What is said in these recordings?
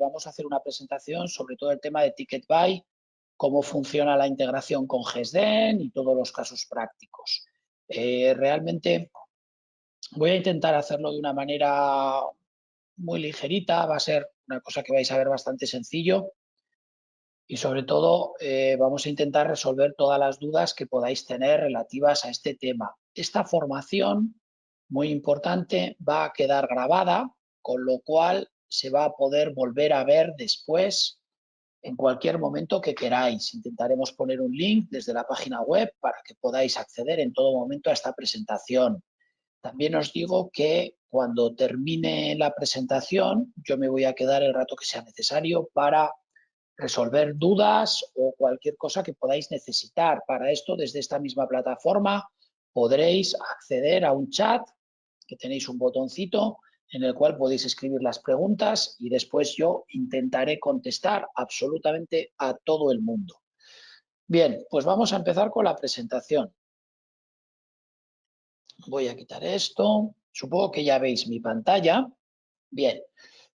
vamos a hacer una presentación sobre todo el tema de Ticketbuy, cómo funciona la integración con GESDEN y todos los casos prácticos. Realmente voy a intentar hacerlo de una manera muy ligerita, va a ser una cosa que vais a ver bastante sencillo y sobre todo vamos a intentar resolver todas las dudas que podáis tener relativas a este tema. Esta formación, muy importante, va a quedar grabada, con lo cual se va a poder volver a ver después en cualquier momento que queráis. Intentaremos poner un link desde la página web para que podáis acceder en todo momento a esta presentación. También os digo que cuando termine la presentación yo me voy a quedar el rato que sea necesario para resolver dudas o cualquier cosa que podáis necesitar. Para esto, desde esta misma plataforma podréis acceder a un chat que tenéis un botoncito en el cual podéis escribir las preguntas y después yo intentaré contestar absolutamente a todo el mundo. Bien, pues vamos a empezar con la presentación. Voy a quitar esto. Supongo que ya veis mi pantalla. Bien,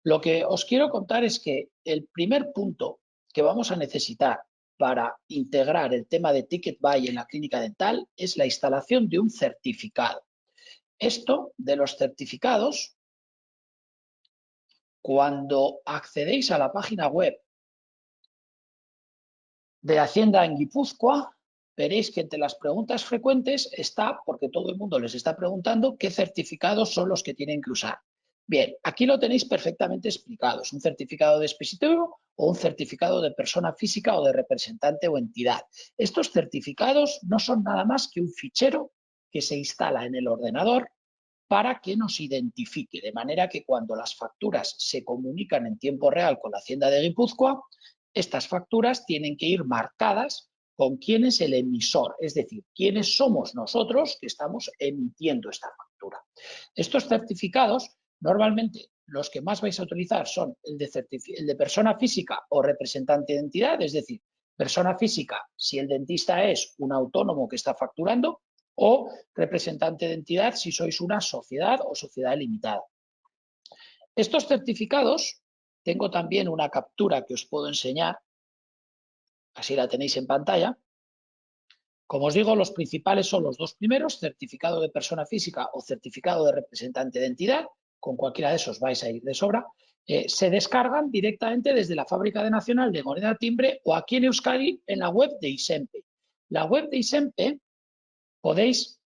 lo que os quiero contar es que el primer punto que vamos a necesitar para integrar el tema de Ticketbuy en la clínica dental es la instalación de un certificado. Esto de los certificados, cuando accedéis a la página web de Hacienda en Guipúzcoa, veréis que entre las preguntas frecuentes está, porque todo el mundo les está preguntando, qué certificados son los que tienen que usar. Bien, aquí lo tenéis perfectamente explicado. Es un certificado de expeditivo o un certificado de persona física o de representante o entidad. Estos certificados no son nada más que un fichero que se instala en el ordenador para que nos identifique, de manera que cuando las facturas se comunican en tiempo real con la Hacienda de Guipúzcoa, estas facturas tienen que ir marcadas con quién es el emisor, es decir, quiénes somos nosotros que estamos emitiendo esta factura. Estos certificados, normalmente los que más vais a utilizar son el de persona física o representante de entidad, es decir, persona física si el dentista es un autónomo que está facturando, o representante de entidad si sois una sociedad o sociedad limitada. Estos certificados, tengo también una captura que os puedo enseñar, así la tenéis en pantalla. Como os digo, los principales son los dos primeros, certificado de persona física o certificado de representante de entidad, con cualquiera de esos vais a ir de sobra. Se descargan directamente desde la Fábrica Nacional de Moneda Timbre o aquí en Euskadi en la web de ISEMPE. La web de ISEMPE podéis.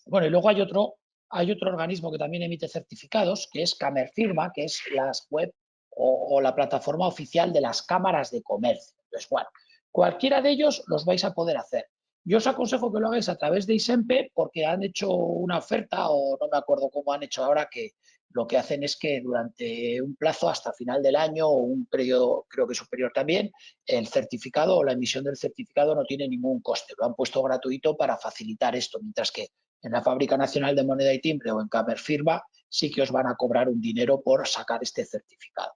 Bueno, y luego hay otro organismo que también emite certificados, que es Camerfirma, que es la web o la plataforma oficial de las cámaras de comercio. Entonces, bueno, cualquiera de ellos los vais a poder hacer. Yo os aconsejo que lo hagáis a través de ISEMPE porque han hecho una oferta, o no me acuerdo cómo han hecho ahora, que lo que hacen es que durante un plazo hasta final del año o un periodo, creo que superior también, el certificado o la emisión del certificado no tiene ningún coste. Lo han puesto gratuito para facilitar esto, mientras que en la Fábrica Nacional de Moneda y Timbre o en Camerfirma sí que os van a cobrar un dinero por sacar este certificado.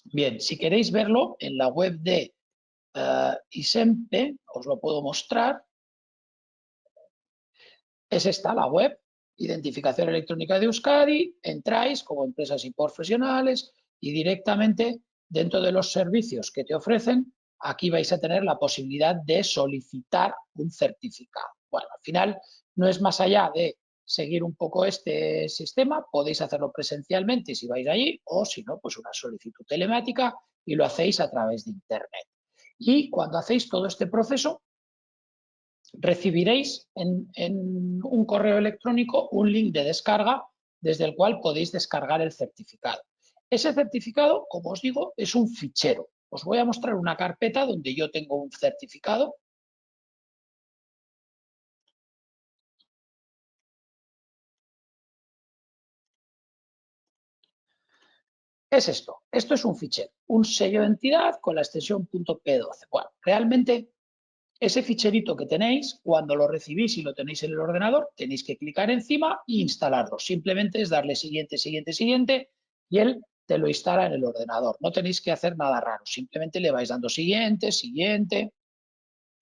Bien, si queréis verlo en la web de ISEMPE, os lo puedo mostrar. Es esta la web, Identificación Electrónica de Euskadi, entráis como empresas y profesionales y directamente dentro de los servicios que te ofrecen, aquí vais a tener la posibilidad de solicitar un certificado. Bueno, al final no es más allá de seguir un poco este sistema, podéis hacerlo presencialmente si vais allí o si no, pues una solicitud telemática y lo hacéis a través de Internet. Y cuando hacéis todo este proceso, recibiréis en un correo electrónico un link de descarga desde el cual podéis descargar el certificado. Ese certificado, como os digo, es un fichero. Os voy a mostrar una carpeta donde yo tengo un certificado. Es esto. Esto es un fichero, un sello de entidad con la extensión .p12. Bueno, realmente ese ficherito que tenéis, cuando lo recibís y lo tenéis en el ordenador, tenéis que clicar encima e instalarlo. Simplemente es darle siguiente, siguiente, siguiente y él te lo instala en el ordenador. No tenéis que hacer nada raro, simplemente le vais dando siguiente, siguiente.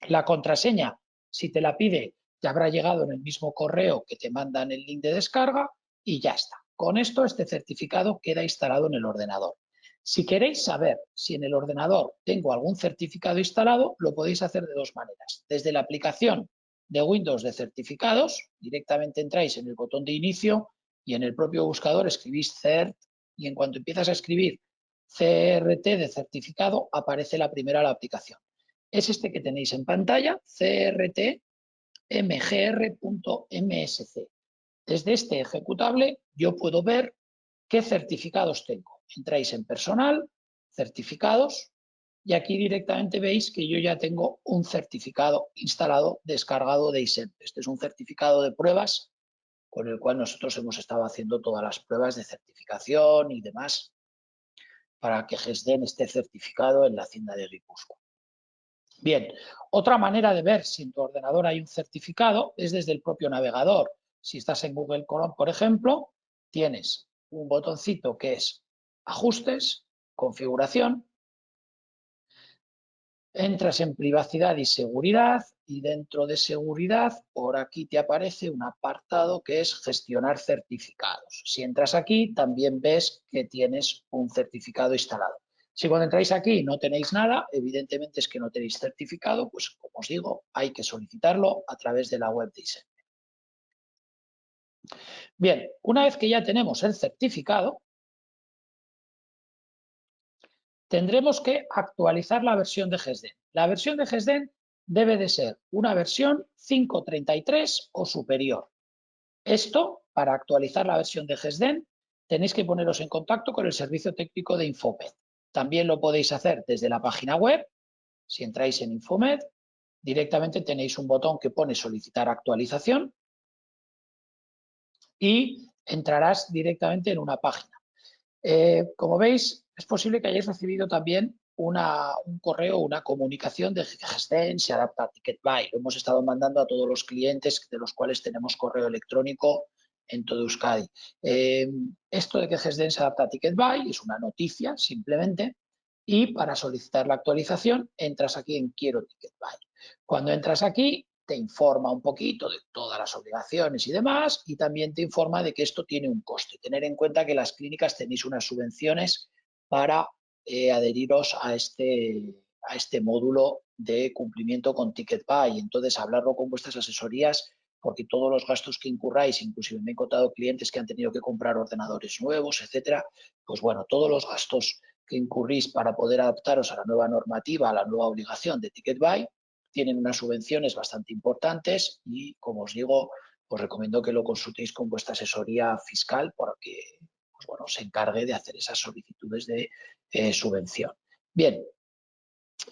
La contraseña, si te la pide, te habrá llegado en el mismo correo que te mandan el link de descarga y ya está. Con esto este certificado queda instalado en el ordenador. Si queréis saber si en el ordenador tengo algún certificado instalado, lo podéis hacer de dos maneras. Desde la aplicación de Windows de certificados, directamente entráis en el botón de inicio y en el propio buscador escribís CERT y en cuanto empiezas a escribir CRT de certificado, aparece la primera la aplicación. Es este que tenéis en pantalla, CRT mgr.msc. Desde este ejecutable yo puedo ver qué certificados tengo. Entráis en personal, certificados, y aquí directamente veis que yo ya tengo un certificado instalado, descargado de ISEP. Este es un certificado de pruebas con el cual nosotros hemos estado haciendo todas las pruebas de certificación y demás para que GESDEN esté certificado en la Hacienda de Guipúzcoa. Bien, otra manera de ver si en tu ordenador hay un certificado es desde el propio navegador. Si estás en Google Chrome, por ejemplo, tienes un botoncito que es Ajustes, Configuración, entras en Privacidad y Seguridad y dentro de Seguridad, por aquí te aparece un apartado que es Gestionar certificados. Si entras aquí, también ves que tienes un certificado instalado. Si cuando entráis aquí no tenéis nada, evidentemente es que no tenéis certificado, pues como os digo, hay que solicitarlo a través de la web de ISEP. Bien, una vez que ya tenemos el certificado, tendremos que actualizar la versión de GESDEN. La versión de GESDEN debe de ser una versión 5.33 o superior. Esto, para actualizar la versión de GESDEN, tenéis que poneros en contacto con el servicio técnico de Infomed. También lo podéis hacer desde la página web. Si entráis en Infomed, directamente tenéis un botón que pone solicitar actualización y entrarás directamente en una página. Como veis, es posible que hayáis recibido también un correo, una comunicación de GESDEN se adapta a TicketBuy. Lo hemos estado mandando a todos los clientes de los cuales tenemos correo electrónico en todo Euskadi. Esto de que GESDEN se adapta a TicketBuy es una noticia simplemente y para solicitar la actualización entras aquí en Quiero TicketBuy. Cuando entras aquí te informa un poquito de todas las obligaciones y demás, y también te informa de que esto tiene un coste. Tener en cuenta que las clínicas tenéis unas subvenciones para adheriros a este módulo de cumplimiento con TicketBuy. Entonces, hablarlo con vuestras asesorías, porque todos los gastos que incurráis, inclusive me he encontrado clientes que han tenido que comprar ordenadores nuevos, etcétera, pues bueno, todos los gastos que incurrís para poder adaptaros a la nueva normativa, a la nueva obligación de TicketBuy, tienen unas subvenciones bastante importantes y, como os digo, os recomiendo que lo consultéis con vuestra asesoría fiscal para que pues bueno, se encargue de hacer esas solicitudes de subvención. Bien,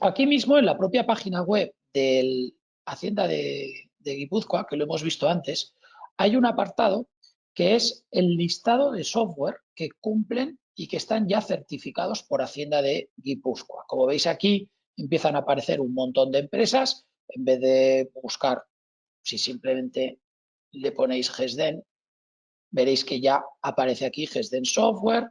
aquí mismo en la propia página web de Hacienda de Guipúzcoa, que lo hemos visto antes, hay un apartado que es el listado de software que cumplen y que están ya certificados por Hacienda de Guipúzcoa. Como veis aquí, empiezan a aparecer un montón de empresas. En vez de buscar, si simplemente le ponéis GESDEN, veréis que ya aparece aquí GESDEN Software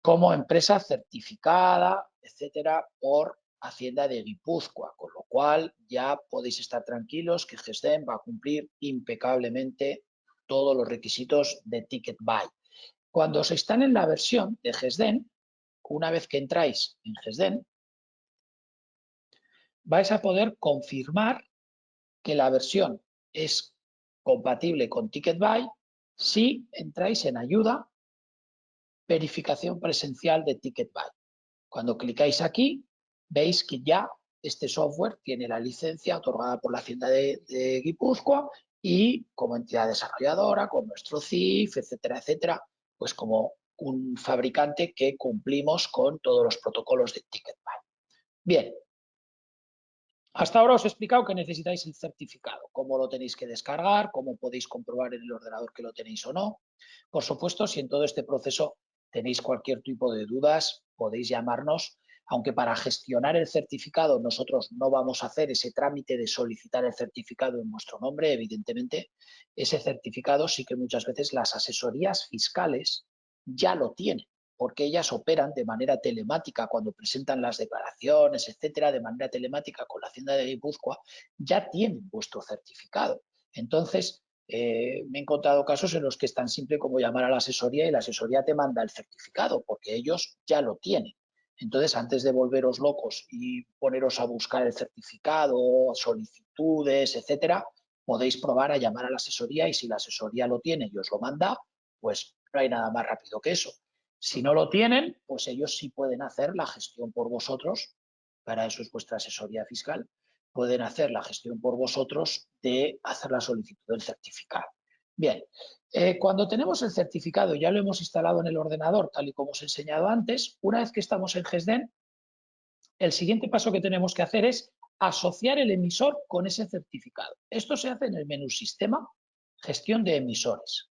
como empresa certificada, etcétera, por Hacienda de Guipúzcoa, con lo cual ya podéis estar tranquilos que GESDEN va a cumplir impecablemente todos los requisitos de TicketBuy. Cuando os están en la versión de GESDEN, una vez que entráis en GESDEN, vais a poder confirmar que la versión es compatible con TicketBuy si entráis en ayuda, verificación presencial de TicketBuy. Cuando clicáis aquí, veis que ya este software tiene la licencia otorgada por la Hacienda de Guipúzcoa y como entidad desarrolladora, con nuestro CIF, etcétera, etcétera, pues como un fabricante que cumplimos con todos los protocolos de TicketBuy. Bien, hasta ahora os he explicado que necesitáis el certificado, cómo lo tenéis que descargar, cómo podéis comprobar en el ordenador que lo tenéis o no. Por supuesto, si en todo este proceso tenéis cualquier tipo de dudas, podéis llamarnos, aunque para gestionar el certificado nosotros no vamos a hacer ese trámite de solicitar el certificado en nuestro nombre, evidentemente, ese certificado sí que muchas veces las asesorías fiscales ya lo tienen, porque ellas operan de manera telemática cuando presentan las declaraciones, etcétera, de manera telemática con la Hacienda de Guipúzcoa, ya tienen vuestro certificado. Entonces, Me he encontrado casos en los que es tan simple como llamar a la asesoría y la asesoría te manda el certificado porque ellos ya lo tienen. Entonces, antes de volveros locos y poneros a buscar el certificado, solicitudes, etcétera, podéis probar a llamar a la asesoría y si la asesoría lo tiene y os lo manda, pues no hay nada más rápido que eso. Si no lo tienen, pues ellos sí pueden hacer la gestión por vosotros, para eso es vuestra asesoría fiscal, pueden hacer la gestión por vosotros de hacer la solicitud del certificado. Bien, cuando tenemos el certificado, ya lo hemos instalado en el ordenador, tal y como os he enseñado antes, una vez que estamos en GESDEN, el siguiente paso que tenemos que hacer es asociar el emisor con ese certificado. Esto se hace en el menú Sistema, Gestión de emisores.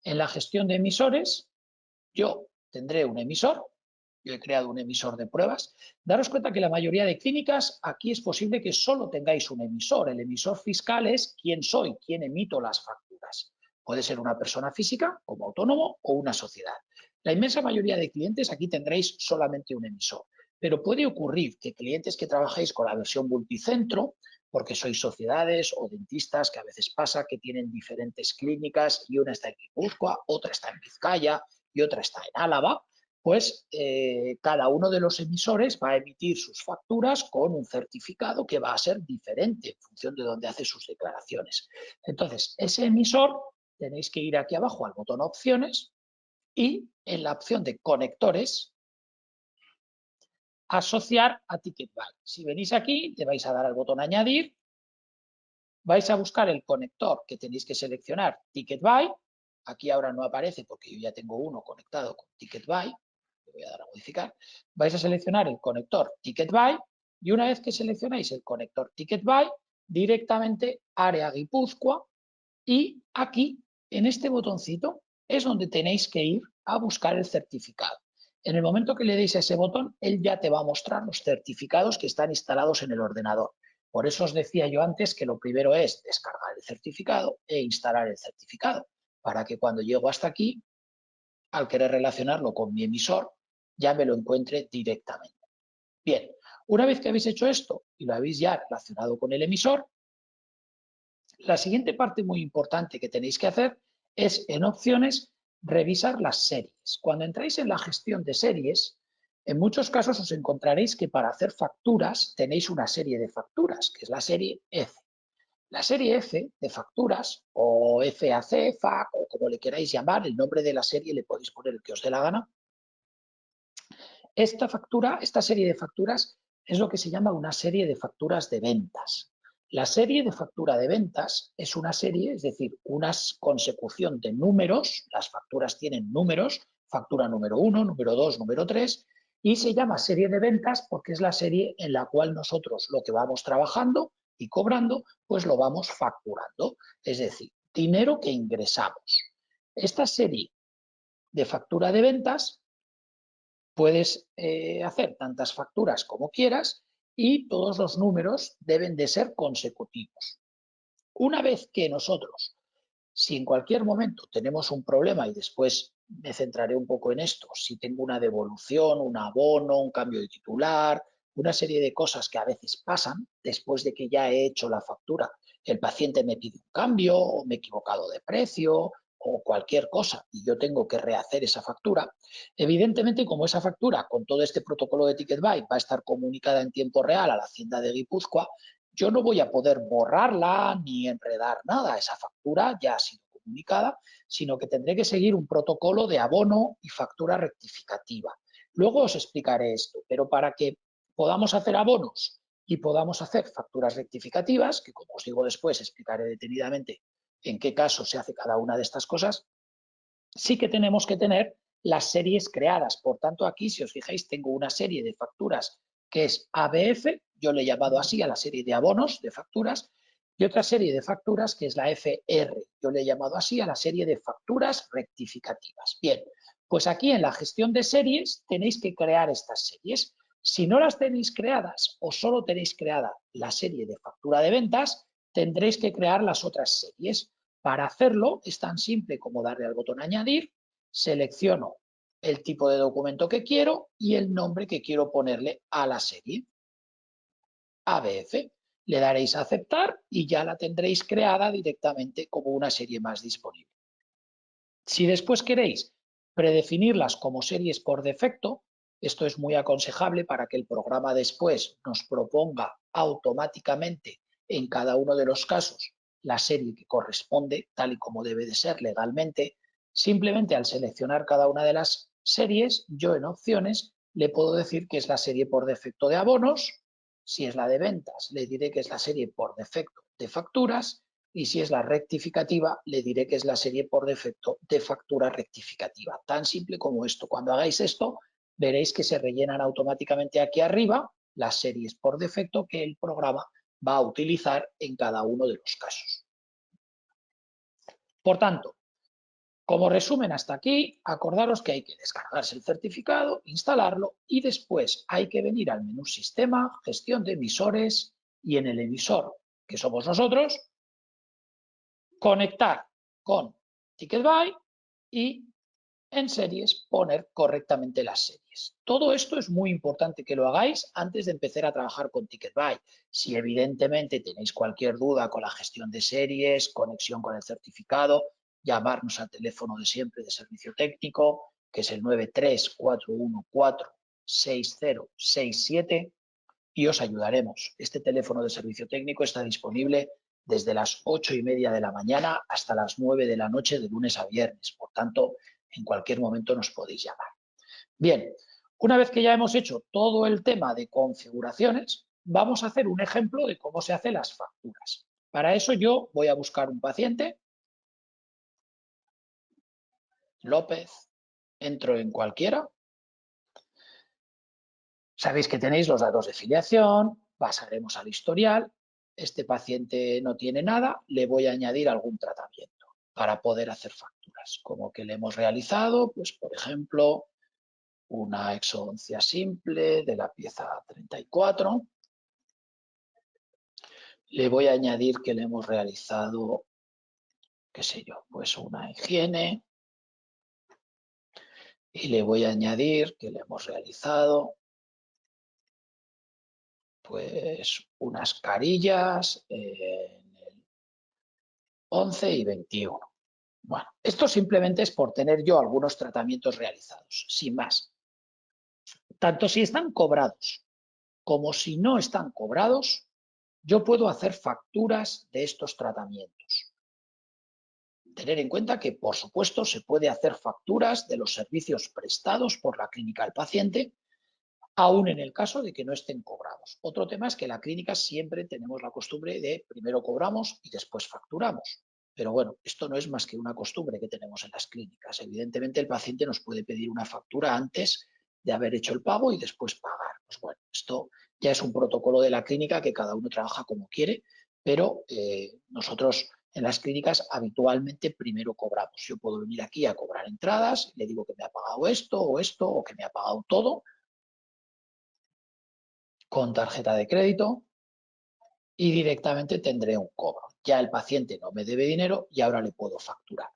En la gestión de emisores, yo tendré un emisor. Yo he creado un emisor de pruebas. Daros cuenta que la mayoría de clínicas, aquí es posible que solo tengáis un emisor. El emisor fiscal es quién soy, quién emito las facturas. Puede ser una persona física, como autónomo, o una sociedad. La inmensa mayoría de clientes aquí tendréis solamente un emisor. Pero puede ocurrir que clientes que trabajéis con la versión multicentro, porque sois sociedades o dentistas, que a veces pasa que tienen diferentes clínicas y una está en Guipúzcoa, otra está en Vizcaya y otra está en Álava, pues cada uno de los emisores va a emitir sus facturas con un certificado que va a ser diferente en función de dónde hace sus declaraciones. Entonces, ese emisor tenéis que ir aquí abajo al botón opciones y en la opción de conectores asociar a Ticketbuy. Si venís aquí, le vais a dar al botón añadir, vais a buscar el conector que tenéis que seleccionar Ticketbuy. Aquí ahora no aparece porque yo ya tengo uno conectado con Ticketbuy. Le voy a dar a modificar. Vais a seleccionar el conector Ticketbuy y una vez que seleccionáis el conector Ticketbuy, directamente área Guipúzcoa y aquí, en este botoncito, es donde tenéis que ir a buscar el certificado. En el momento que le deis a ese botón, él ya te va a mostrar los certificados que están instalados en el ordenador. Por eso os decía yo antes que lo primero es descargar el certificado e instalar el certificado, para que cuando llego hasta aquí, al querer relacionarlo con mi emisor, ya me lo encuentre directamente. Bien, una vez que habéis hecho esto y lo habéis ya relacionado con el emisor, la siguiente parte muy importante que tenéis que hacer es, en opciones, revisar las series. Cuando entráis en la gestión de series, en muchos casos os encontraréis que para hacer facturas tenéis una serie de facturas, que es la serie F. La serie F de facturas, o FAC, FAC, o como le queráis llamar, el nombre de la serie le podéis poner el que os dé la gana. Esta serie de facturas es lo que se llama una serie de facturas de ventas. La serie de factura de ventas es una serie, es decir, una consecución de números, las facturas tienen números, factura número 1, número 2, número 3, y se llama serie de ventas porque es la serie en la cual nosotros lo que vamos trabajando y cobrando, pues lo vamos facturando, es decir, dinero que ingresamos. Esta serie de factura de ventas puedes hacer tantas facturas como quieras y todos los números deben de ser consecutivos. Una vez que nosotros, si en cualquier momento tenemos un problema, y después me centraré un poco en esto, si tengo una devolución, un abono, un cambio de titular, una serie de cosas que a veces pasan después de que ya he hecho la factura, el paciente me pide un cambio o me he equivocado de precio o cualquier cosa y yo tengo que rehacer esa factura, evidentemente como esa factura con todo este protocolo de Ticketbuy va a estar comunicada en tiempo real a la Hacienda de Guipúzcoa, yo no voy a poder borrarla ni enredar nada. Esa factura ya ha sido comunicada, sino que tendré que seguir un protocolo de abono y factura rectificativa. Luego os explicaré esto, pero para que podamos hacer abonos y podamos hacer facturas rectificativas, que como os digo después explicaré detenidamente en qué caso se hace cada una de estas cosas, sí que tenemos que tener las series creadas. Por tanto, aquí, si os fijáis, tengo una serie de facturas que es ABF, yo le he llamado así a la serie de abonos de facturas, y otra serie de facturas que es la FR, yo le he llamado así a la serie de facturas rectificativas. Bien, pues aquí en la gestión de series tenéis que crear estas series. Si no las tenéis creadas o solo tenéis creada la serie de factura de ventas, tendréis que crear las otras series. Para hacerlo es tan simple como darle al botón añadir, selecciono el tipo de documento que quiero y el nombre que quiero ponerle a la serie. ABF. Le daréis a aceptar y ya la tendréis creada directamente como una serie más disponible. Si después queréis predefinirlas como series por defecto, esto es muy aconsejable para que el programa después nos proponga automáticamente en cada uno de los casos la serie que corresponde, tal y como debe de ser legalmente. Simplemente al seleccionar cada una de las series, yo en opciones le puedo decir que es la serie por defecto de abonos. Si es la de ventas, le diré que es la serie por defecto de facturas. Y si es la rectificativa, le diré que es la serie por defecto de factura rectificativa. Tan simple como esto. Cuando hagáis esto, veréis que se rellenan automáticamente aquí arriba las series por defecto que el programa va a utilizar en cada uno de los casos. Por tanto, como resumen hasta aquí, acordaros que hay que descargarse el certificado, instalarlo y después hay que venir al menú Sistema, Gestión de emisores y en el emisor, que somos nosotros, conectar con Ticketbuy y en series poner correctamente las series. Todo esto es muy importante que lo hagáis antes de empezar a trabajar con Ticketbuy. Si evidentemente tenéis cualquier duda con la gestión de series, conexión con el certificado, llamarnos al teléfono de siempre de servicio técnico, que es el 934146067 y os ayudaremos. Este teléfono de servicio técnico está disponible desde las 8:30 de la mañana hasta las 9 de la noche de lunes a viernes. Por tanto, en cualquier momento nos podéis llamar. Bien, una vez que ya hemos hecho todo el tema de configuraciones, vamos a hacer un ejemplo de cómo se hacen las facturas. Para eso yo voy a buscar un paciente, López, entro en cualquiera. Sabéis que tenéis los datos de filiación, pasaremos al historial. Este paciente no tiene nada, le voy a añadir algún tratamiento para poder hacer facturas, como que le hemos realizado, pues por ejemplo, una exodoncia simple de la pieza 34. Le voy a añadir que le hemos realizado, qué sé yo, pues una higiene. Y le voy a añadir que le hemos realizado pues unas carillas en el 11 y 21. Bueno, esto simplemente es por tener yo algunos tratamientos realizados, sin más. Tanto si están cobrados como si no están cobrados, yo puedo hacer facturas de estos tratamientos. Tener en cuenta que, por supuesto, se puede hacer facturas de los servicios prestados por la clínica al paciente, aún en el caso de que no estén cobrados. Otro tema es que en la clínica siempre tenemos la costumbre de primero cobramos y después facturamos. Pero bueno, esto no es más que una costumbre que tenemos en las clínicas. Evidentemente el paciente nos puede pedir una factura antes de haber hecho el pago y después pagar. Pues bueno, esto ya es un protocolo de la clínica que cada uno trabaja como quiere, pero nosotros en las clínicas habitualmente primero cobramos. Yo puedo venir aquí a cobrar entradas, le digo que me ha pagado esto, o que me ha pagado todo, con tarjeta de crédito y directamente tendré un cobro. Ya el paciente no me debe dinero y ahora le puedo facturar.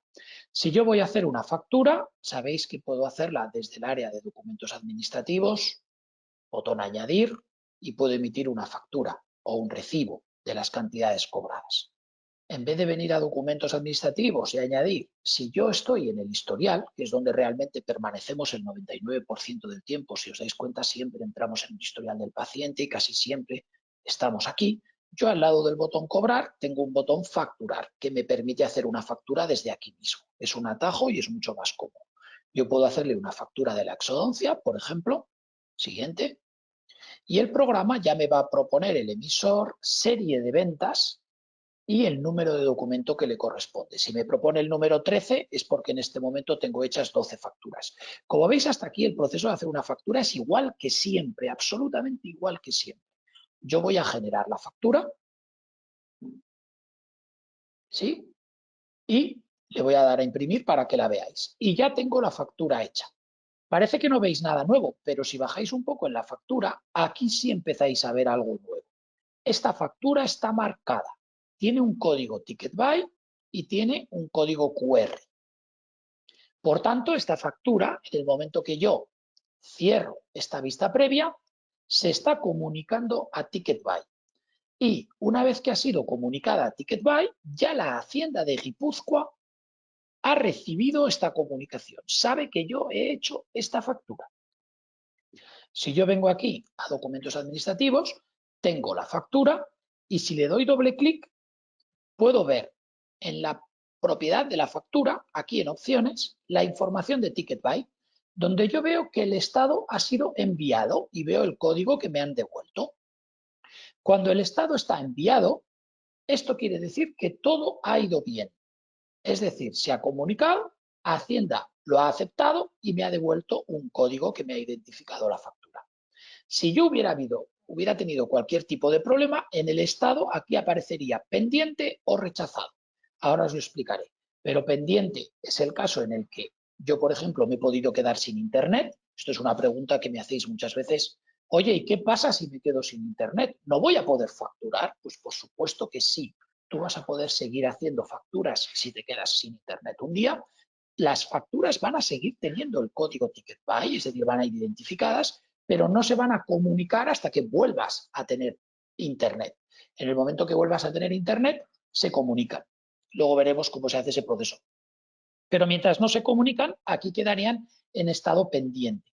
Si yo voy a hacer una factura, sabéis que puedo hacerla desde el área de documentos administrativos, botón añadir, y puedo emitir una factura o un recibo de las cantidades cobradas. En vez de venir a documentos administrativos y añadir, si yo estoy en el historial, que es donde realmente permanecemos el 99% del tiempo, si os dais cuenta, siempre entramos en el historial del paciente y casi siempre estamos aquí, yo al lado del botón cobrar tengo un botón facturar que me permite hacer una factura desde aquí mismo. Es un atajo y es mucho más cómodo. Yo puedo hacerle una factura de la exodoncia, por ejemplo, siguiente, y el programa ya me va a proponer el emisor, serie de ventas y el número de documento que le corresponde. Si me propone el número 13 es porque en este momento tengo hechas 12 facturas. Como veis, hasta aquí el proceso de hacer una factura es igual que siempre, absolutamente igual que siempre. Yo voy a generar la factura, ¿sí? Y le voy a dar a imprimir para que la veáis. Y ya tengo la factura hecha. Parece que no veis nada nuevo, pero si bajáis un poco en la factura, aquí sí empezáis a ver algo nuevo. Esta factura está marcada. Tiene un código Ticketbuy y tiene un código QR. Por tanto, esta factura, en el momento que yo cierro esta vista previa, se está comunicando a Ticketbuy. Y una vez que ha sido comunicada a TicketBuy, ya la Hacienda de Guipúzcoa ha recibido esta comunicación, sabe que yo he hecho esta factura. Si yo vengo aquí a documentos administrativos, tengo la factura y si le doy doble clic, puedo ver en la propiedad de la factura, aquí en opciones, la información de TicketBuy, donde yo veo que el estado ha sido enviado y veo el código que me han devuelto. Cuando el estado está enviado, esto quiere decir que todo ha ido bien. Es decir, se ha comunicado, Hacienda lo ha aceptado y me ha devuelto un código que me ha identificado la factura. Si yo hubiera tenido cualquier tipo de problema, en el estado aquí aparecería pendiente o rechazado. Ahora os lo explicaré. Pero pendiente es el caso en el que yo, por ejemplo, me he podido quedar sin internet. Esto es una pregunta que me hacéis muchas veces. Oye, ¿y qué pasa si me quedo sin internet? ¿No voy a poder facturar? Pues por supuesto que sí. Tú vas a poder seguir haciendo facturas si te quedas sin internet un día. Las facturas van a seguir teniendo el código TicketBuy, es decir, van a ir identificadas, pero no se van a comunicar hasta que vuelvas a tener internet. En el momento que vuelvas a tener internet, se comunican. Luego veremos cómo se hace ese proceso. Pero mientras no se comunican, aquí quedarían en estado pendiente.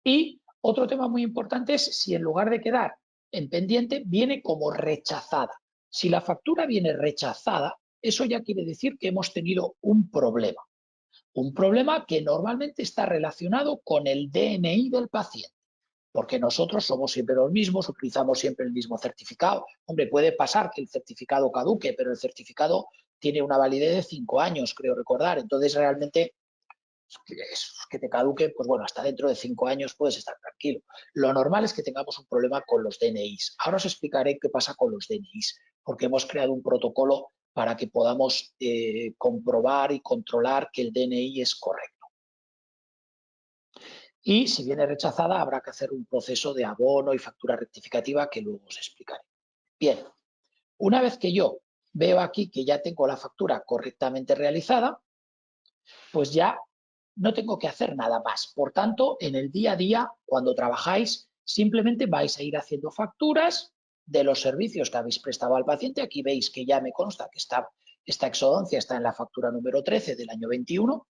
Y otro tema muy importante es si en lugar de quedar en pendiente, viene como rechazada. Si la factura viene rechazada, eso ya quiere decir que hemos tenido un problema. Un problema que normalmente está relacionado con el DNI del paciente, porque nosotros somos siempre los mismos, utilizamos siempre el mismo certificado. Hombre, puede pasar que el certificado caduque, pero el certificado tiene una validez de 5 años, creo recordar. Entonces, realmente, que te caduque, pues bueno, hasta dentro de 5 años puedes estar tranquilo. Lo normal es que tengamos un problema con los DNIs. Ahora os explicaré qué pasa con los DNIs, porque hemos creado un protocolo para que podamos comprobar y controlar que el DNI es correcto. Y si viene rechazada, habrá que hacer un proceso de abono y factura rectificativa que luego os explicaré. Bien, una vez que yo veo aquí que ya tengo la factura correctamente realizada, pues ya no tengo que hacer nada más. Por tanto, en el día a día, cuando trabajáis, simplemente vais a ir haciendo facturas de los servicios que habéis prestado al paciente. Aquí veis que ya me consta que esta exodoncia está en la factura número 13 del año 21.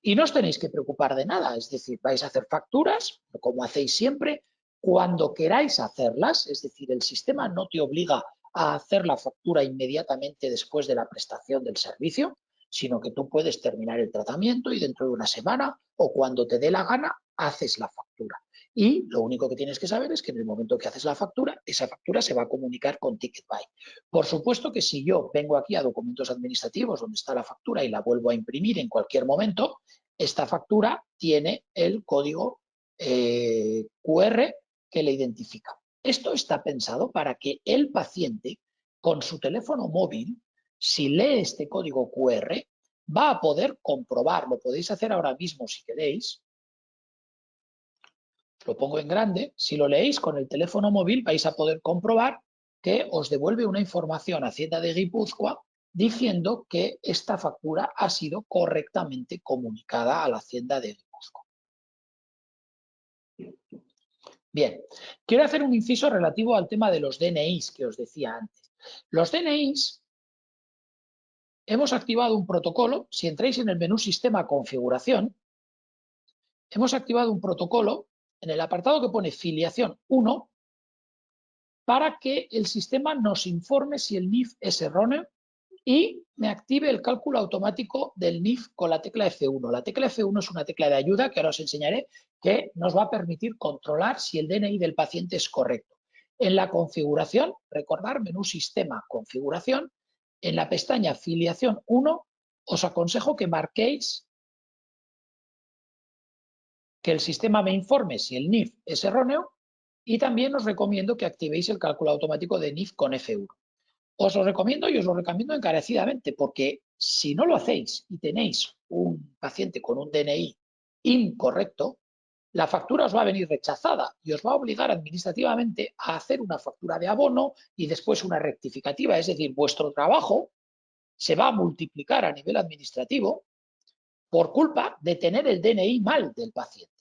Y no os tenéis que preocupar de nada, es decir, vais a hacer facturas, como hacéis siempre, cuando queráis hacerlas, es decir, el sistema no te obliga a hacer la factura inmediatamente después de la prestación del servicio, sino que tú puedes terminar el tratamiento y dentro de una semana o cuando te dé la gana, haces la factura. Y lo único que tienes que saber es que en el momento que haces la factura, esa factura se va a comunicar con TicketBuy. Por supuesto que si yo vengo aquí a documentos administrativos donde está la factura y la vuelvo a imprimir en cualquier momento, esta factura tiene el código QR que le identifica. Esto está pensado para que el paciente, con su teléfono móvil, si lee este código QR, va a poder comprobar, lo podéis hacer ahora mismo si queréis, lo pongo en grande, si lo leéis con el teléfono móvil vais a poder comprobar que os devuelve una información a Hacienda de Guipúzcoa diciendo que esta factura ha sido correctamente comunicada a la Hacienda de Guipúzcoa. Bien, quiero hacer un inciso relativo al tema de los DNIs que os decía antes. Los DNIs, hemos activado un protocolo, si entráis en el menú Sistema Configuración, hemos activado un protocolo en el apartado que pone Filiación 1 para que el sistema nos informe si el NIF es erróneo y me active el cálculo automático del NIF con la tecla F1. La tecla F1 es una tecla de ayuda que ahora os enseñaré que nos va a permitir controlar si el DNI del paciente es correcto. En la configuración, recordar, menú Sistema, Configuración, en la pestaña Filiación 1, os aconsejo que marquéis que el sistema me informe si el NIF es erróneo y también os recomiendo que activéis el cálculo automático de NIF con F1. Os lo recomiendo y os lo recomiendo encarecidamente porque si no lo hacéis y tenéis un paciente con un DNI incorrecto, la factura os va a venir rechazada y os va a obligar administrativamente a hacer una factura de abono y después una rectificativa. Es decir, vuestro trabajo se va a multiplicar a nivel administrativo por culpa de tener el DNI mal del paciente.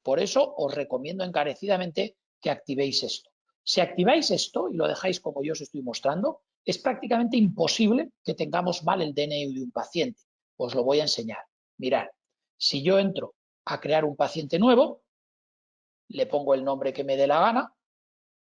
Por eso os recomiendo encarecidamente que activéis esto. Si activáis esto y lo dejáis como yo os estoy mostrando, es prácticamente imposible que tengamos mal el DNI de un paciente. Os lo voy a enseñar. Mirad, si yo entro a crear un paciente nuevo, le pongo el nombre que me dé la gana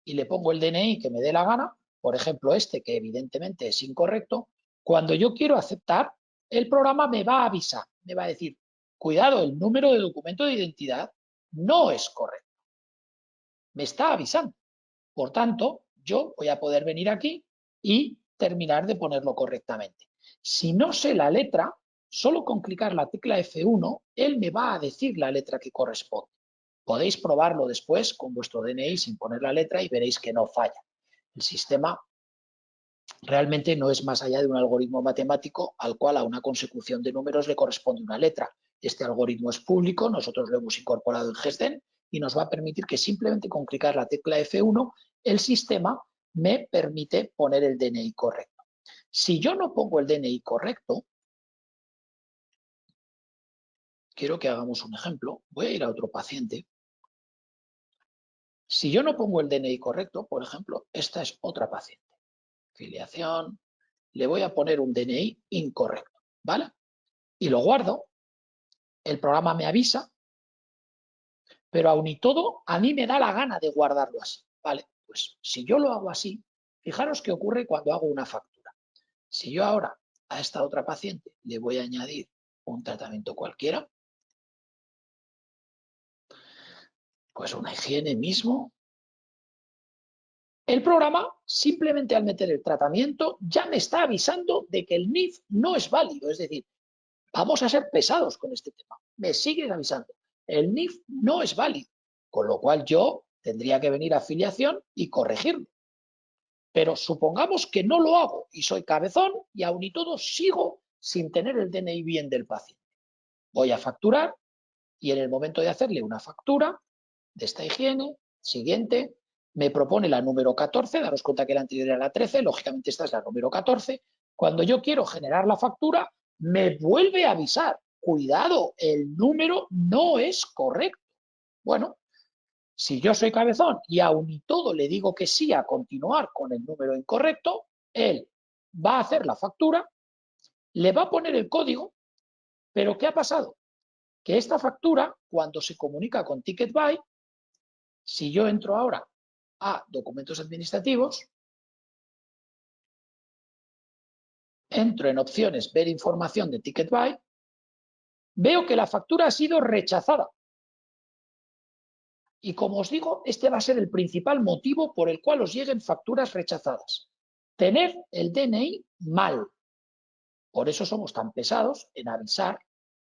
y le pongo el DNI que me dé la gana, por ejemplo este que evidentemente es incorrecto, cuando yo quiero aceptar, el programa me va a avisar, me va a decir, cuidado, el número de documento de identidad no es correcto. Me está avisando. Por tanto, yo voy a poder venir aquí y terminar de ponerlo correctamente. Si no sé la letra, solo con clicar la tecla F1, él me va a decir la letra que corresponde. Podéis probarlo después con vuestro DNI sin poner la letra y veréis que no falla. El sistema realmente no es más allá de un algoritmo matemático al cual a una consecución de números le corresponde una letra. Este algoritmo es público, nosotros lo hemos incorporado en GESDEN y nos va a permitir que simplemente con clicar la tecla F1 el sistema me permite poner el DNI correcto. Si yo no pongo el DNI correcto, quiero que hagamos un ejemplo. Voy a ir a otro paciente. Si yo no pongo el DNI correcto, por ejemplo, esta es otra paciente. Filiación, le voy a poner un DNI incorrecto, ¿vale? Y lo guardo, el programa me avisa, pero aun y todo, a mí me da la gana de guardarlo así, ¿vale? Pues si yo lo hago así, fijaros qué ocurre cuando hago una factura. Si yo ahora a esta otra paciente le voy a añadir un tratamiento cualquiera, pues una higiene mismo, el programa, simplemente al meter el tratamiento, ya me está avisando de que el NIF no es válido. Es decir, vamos a ser pesados con este tema. Me siguen avisando. El NIF no es válido. Con lo cual yo tendría que venir a afiliación y corregirlo. Pero supongamos que no lo hago y soy cabezón y aun y todo sigo sin tener el DNI bien del paciente. Voy a facturar y en el momento de hacerle una factura de esta higiene, siguiente, me propone la número 14, daros cuenta que la anterior era la 13, lógicamente esta es la número 14. Cuando yo quiero generar la factura, me vuelve a avisar, cuidado, el número no es correcto. Bueno, si yo soy cabezón y aun y todo le digo que sí a continuar con el número incorrecto, él va a hacer la factura, le va a poner el código, pero ¿qué ha pasado? Que esta factura, cuando se comunica con TicketBuy, si yo entro ahora a documentos administrativos, entro en opciones, ver información de TicketBuy, veo que la factura ha sido rechazada. Y como os digo, este va a ser el principal motivo por el cual os lleguen facturas rechazadas. Tener el DNI mal. Por eso somos tan pesados en avisar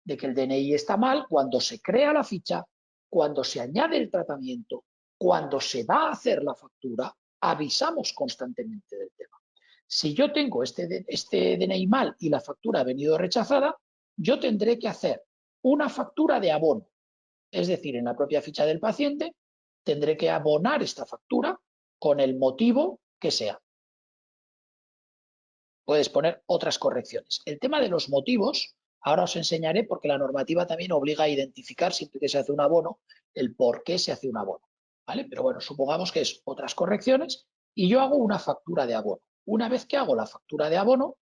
de que el DNI está mal cuando se crea la ficha, cuando se añade el tratamiento, cuando se va a hacer la factura, avisamos constantemente del tema. Si yo tengo este DNI mal y la factura ha venido rechazada, yo tendré que hacer una factura de abono. Es decir, en la propia ficha del paciente tendré que abonar esta factura con el motivo que sea. Puedes poner otras correcciones. El tema de los motivos, ahora os enseñaré porque la normativa también obliga a identificar siempre que se hace un abono el por qué se hace un abono. ¿Vale? Pero bueno, supongamos que es otras correcciones y yo hago una factura de abono. Una vez que hago la factura de abono,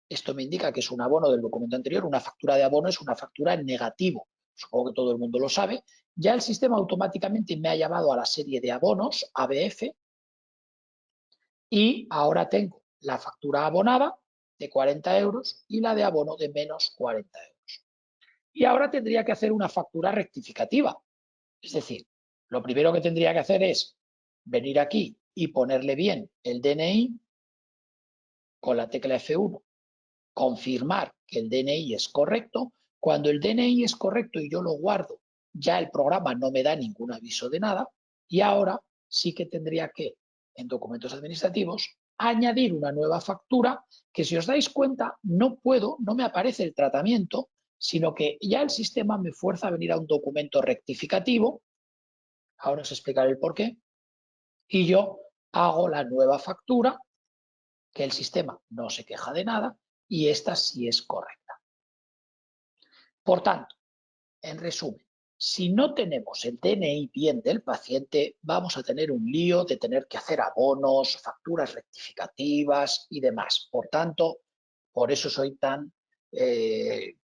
esto me indica que es un abono del documento anterior. Una factura de abono es una factura en negativo. Supongo que todo el mundo lo sabe. Ya el sistema automáticamente me ha llevado a la serie de abonos, ABF, y ahora tengo la factura abonada de 40 euros y la de abono de menos 40 euros. Y ahora tendría que hacer una factura rectificativa. Es decir, lo primero que tendría que hacer es venir aquí y ponerle bien el DNI con la tecla F1, confirmar que el DNI es correcto. Cuando el DNI es correcto y yo lo guardo, ya el programa no me da ningún aviso de nada y ahora sí que tendría que, en documentos administrativos, añadir una nueva factura que, si os dais cuenta, no me aparece el tratamiento, sino que ya el sistema me fuerza a venir a un documento rectificativo. Ahora os explicaré el por qué. Y yo hago la nueva factura, que el sistema no se queja de nada, y esta sí es correcta. Por tanto, en resumen, Si no tenemos el DNI bien del paciente, vamos a tener un lío de tener que hacer abonos, facturas rectificativas y demás. Por tanto, por eso soy tan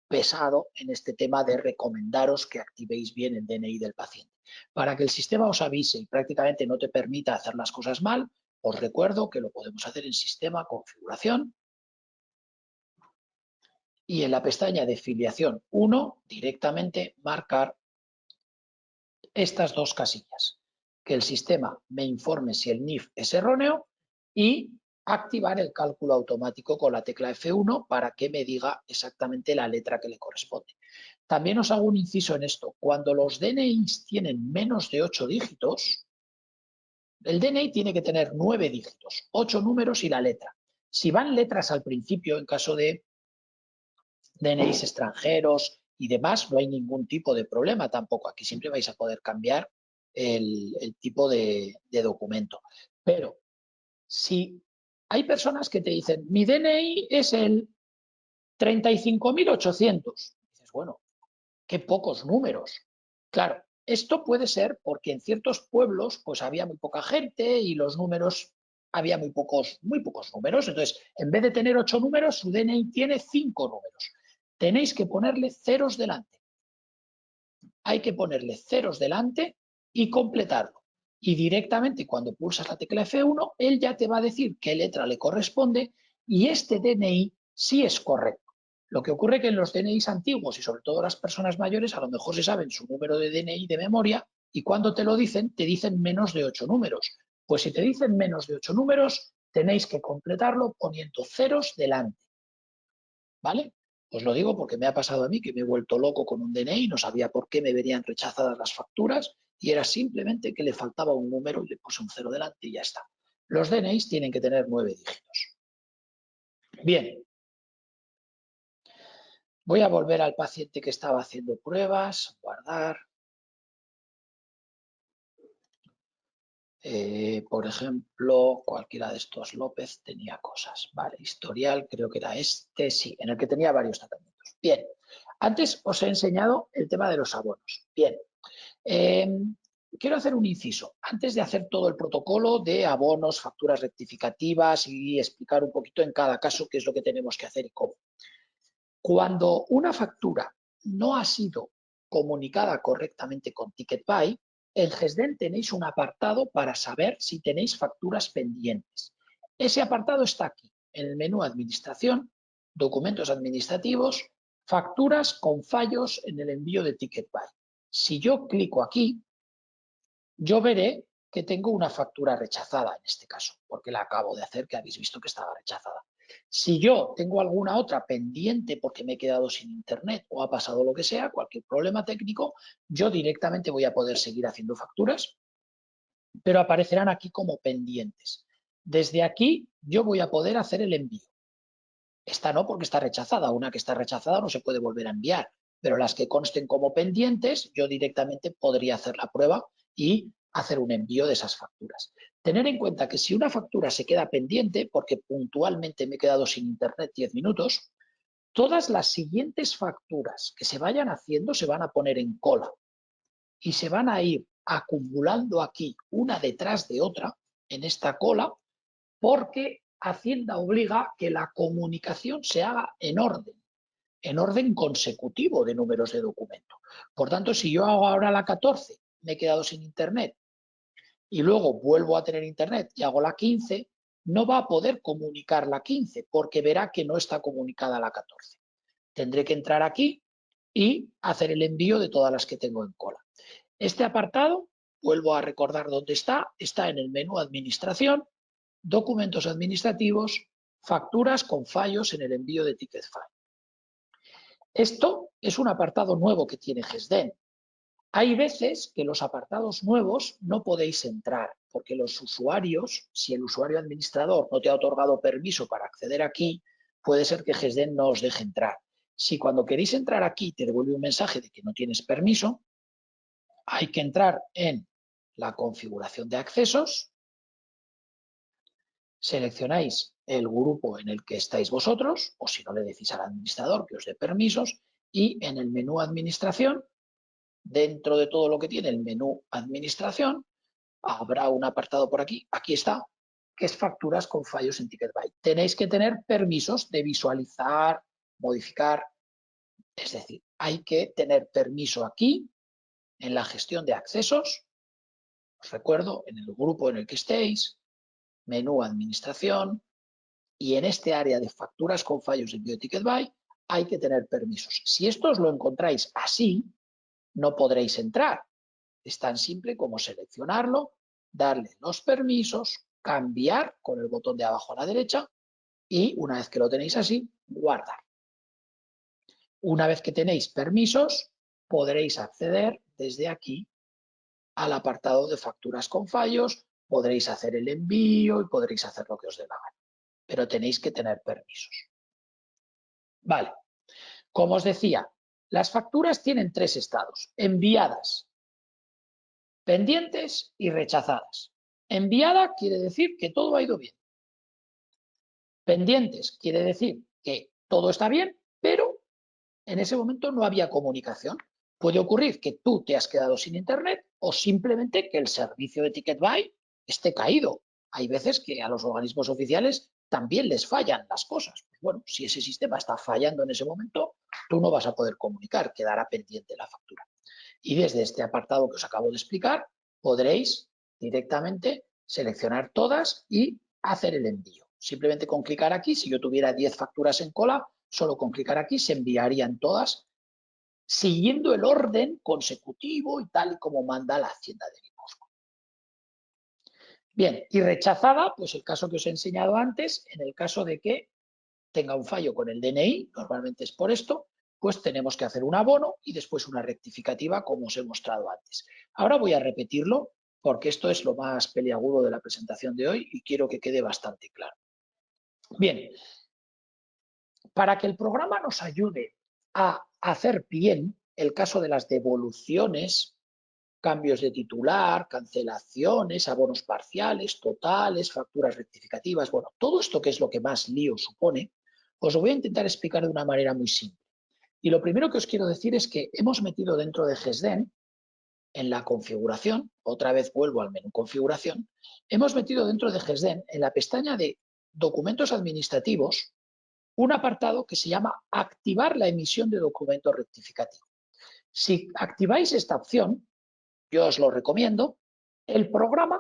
pesado en este tema de recomendaros que activéis bien el DNI del paciente. Para que el sistema os avise y prácticamente no te permita hacer las cosas mal, os recuerdo que lo podemos hacer en Sistema Configuración y en la pestaña de Filiación 1 directamente marcar estas dos casillas, que el sistema me informe si el NIF es erróneo y activar el cálculo automático con la tecla F1 para que me diga exactamente la letra que le corresponde. También os hago un inciso en esto. Cuando los DNIs tienen menos de 8 dígitos, el DNI tiene que tener 9 dígitos, 8 números y la letra. Si van letras al principio, en caso de DNIs extranjeros y demás, no hay ningún tipo de problema tampoco. Aquí siempre vais a poder cambiar el tipo de documento. Pero si hay personas que te dicen, mi DNI es el 35.800, dices, bueno, qué pocos números. Claro, esto puede ser porque en ciertos pueblos pues había muy poca gente y los números, había muy pocos números. Entonces, en vez de tener 8 números, su DNI tiene 5 números. Tenéis que ponerle ceros delante. Hay que ponerle ceros delante y completarlo. Y directamente cuando pulsas la tecla F1, él ya te va a decir qué letra le corresponde y este DNI sí es correcto. Lo que ocurre que en los DNIs antiguos y sobre todo las personas mayores a lo mejor se saben su número de DNI de memoria y cuando te lo dicen, te dicen menos de 8 números. Pues si te dicen menos de 8 números, tenéis que completarlo poniendo ceros delante. ¿Vale? Os lo digo porque me ha pasado a mí que me he vuelto loco con un DNI, no sabía por qué me venían rechazadas las facturas y era simplemente que le faltaba un número y le puse un cero delante y ya está. Los DNIs tienen que tener 9 dígitos. Bien. Voy a volver al paciente que estaba haciendo pruebas, guardar. Por ejemplo, cualquiera de estos López tenía cosas. Vale, historial, creo que era este, sí, en el que tenía varios tratamientos. Bien, antes os he enseñado el tema de los abonos. Bien, quiero hacer un inciso. Antes de hacer todo el protocolo de abonos, facturas rectificativas y explicar un poquito en cada caso qué es lo que tenemos que hacer y cómo. Cuando una factura no ha sido comunicada correctamente con TicketBuy, en GESDEN tenéis un apartado para saber si tenéis facturas pendientes. Ese apartado está aquí, en el menú Administración, Documentos Administrativos, Facturas con fallos en el envío de TicketBuy. Si yo clico aquí, yo veré que tengo una factura rechazada en este caso, porque la acabo de hacer, que habéis visto que estaba rechazada. Si yo tengo alguna otra pendiente porque me he quedado sin internet o ha pasado lo que sea, cualquier problema técnico, yo directamente voy a poder seguir haciendo facturas, pero aparecerán aquí como pendientes. Desde aquí yo voy a poder hacer el envío. Esta no, porque está rechazada. Una que está rechazada no se puede volver a enviar, pero las que consten como pendientes, yo directamente podría hacer la prueba y hacer un envío de esas facturas. Tener en cuenta que si una factura se queda pendiente, porque puntualmente me he quedado sin internet 10 minutos, todas las siguientes facturas que se vayan haciendo se van a poner en cola y se van a ir acumulando aquí una detrás de otra en esta cola, porque Hacienda obliga que la comunicación se haga en orden consecutivo de números de documento. Por tanto, si yo hago ahora la 14, me he quedado sin internet, y luego vuelvo a tener internet y hago la 15, no va a poder comunicar la 15 porque verá que no está comunicada la 14. Tendré que entrar aquí y hacer el envío de todas las que tengo en cola. Este apartado, vuelvo a recordar dónde está en el menú Administración, Documentos administrativos, facturas con fallos en el envío de TicketBuy. Esto es un apartado nuevo que tiene GESDEN. Hay veces que los apartados nuevos no podéis entrar, porque los usuarios, si el usuario administrador no te ha otorgado permiso para acceder aquí, puede ser que GESDEN no os deje entrar. Si cuando queréis entrar aquí te devuelve un mensaje de que no tienes permiso, hay que entrar en la configuración de accesos, seleccionáis el grupo en el que estáis vosotros, o si no le decís al administrador que os dé permisos, y en el menú Administración dentro de todo lo que tiene el menú Administración, habrá un apartado por aquí, aquí está, que es facturas con fallos en Ticketbuy. Tenéis que tener permisos de visualizar, modificar, es decir, hay que tener permiso aquí en la gestión de accesos. Os recuerdo, en el grupo en el que estéis, menú Administración, y en este área de facturas con fallos en BioTicketBuy hay que tener permisos. Si esto os lo encontráis así, no podréis entrar. Es tan simple como seleccionarlo, darle los permisos, cambiar con el botón de abajo a la derecha y una vez que lo tenéis así, guardar. Una vez que tenéis permisos, podréis acceder desde aquí al apartado de facturas con fallos, podréis hacer el envío y podréis hacer lo que os dé la gana. Pero tenéis que tener permisos. Vale, como os decía, las facturas tienen tres estados: enviadas, pendientes y rechazadas. Enviada quiere decir que todo ha ido bien. Pendientes quiere decir que todo está bien, pero en ese momento no había comunicación. Puede ocurrir que tú te has quedado sin internet o simplemente que el servicio de Ticketbuy esté caído. Hay veces que a los organismos oficiales también les fallan las cosas. Pues bueno, si ese sistema está fallando en ese momento, tú no vas a poder comunicar, quedará pendiente la factura. Y desde este apartado que os acabo de explicar, podréis directamente seleccionar todas y hacer el envío. Simplemente con clicar aquí, si yo tuviera 10 facturas en cola, solo con clicar aquí se enviarían todas siguiendo el orden consecutivo y tal y como manda la Hacienda de Guipúzcoa. Bien, y rechazada, pues el caso que os he enseñado antes, en el caso de que tenga un fallo con el DNI, normalmente es por esto, pues tenemos que hacer un abono y después una rectificativa como os he mostrado antes. Ahora voy a repetirlo porque esto es lo más peliagudo de la presentación de hoy y quiero que quede bastante claro. Bien, para que el programa nos ayude a hacer bien el caso de las devoluciones, cambios de titular, cancelaciones, abonos parciales, totales, facturas rectificativas, bueno, todo esto que es lo que más lío supone, os lo voy a intentar explicar de una manera muy simple. Y lo primero que os quiero decir es que hemos metido dentro de GESDEN, en la configuración, otra vez vuelvo al menú configuración, hemos metido dentro de GESDEN, en la pestaña de documentos administrativos, un apartado que se llama activar la emisión de documento rectificativo. Si activáis esta opción, yo os lo recomiendo, el programa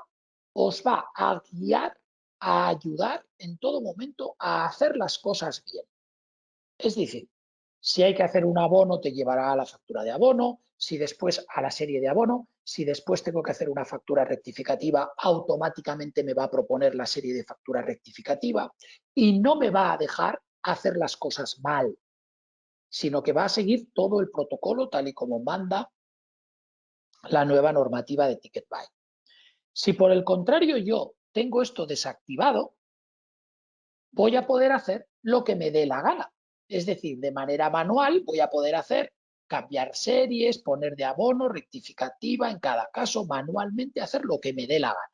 os va a guiar, a ayudar en todo momento a hacer las cosas bien. Es decir, si hay que hacer un abono, te llevará a la factura de abono, si después a la serie de abono, si después tengo que hacer una factura rectificativa, automáticamente me va a proponer la serie de factura rectificativa y no me va a dejar hacer las cosas mal, sino que va a seguir todo el protocolo tal y como manda la nueva normativa de Ticketbuy. Si por el contrario yo tengo esto desactivado, voy a poder hacer lo que me dé la gana. Es decir, de manera manual voy a poder hacer cambiar series, poner de abono, rectificativa, en cada caso manualmente hacer lo que me dé la gana.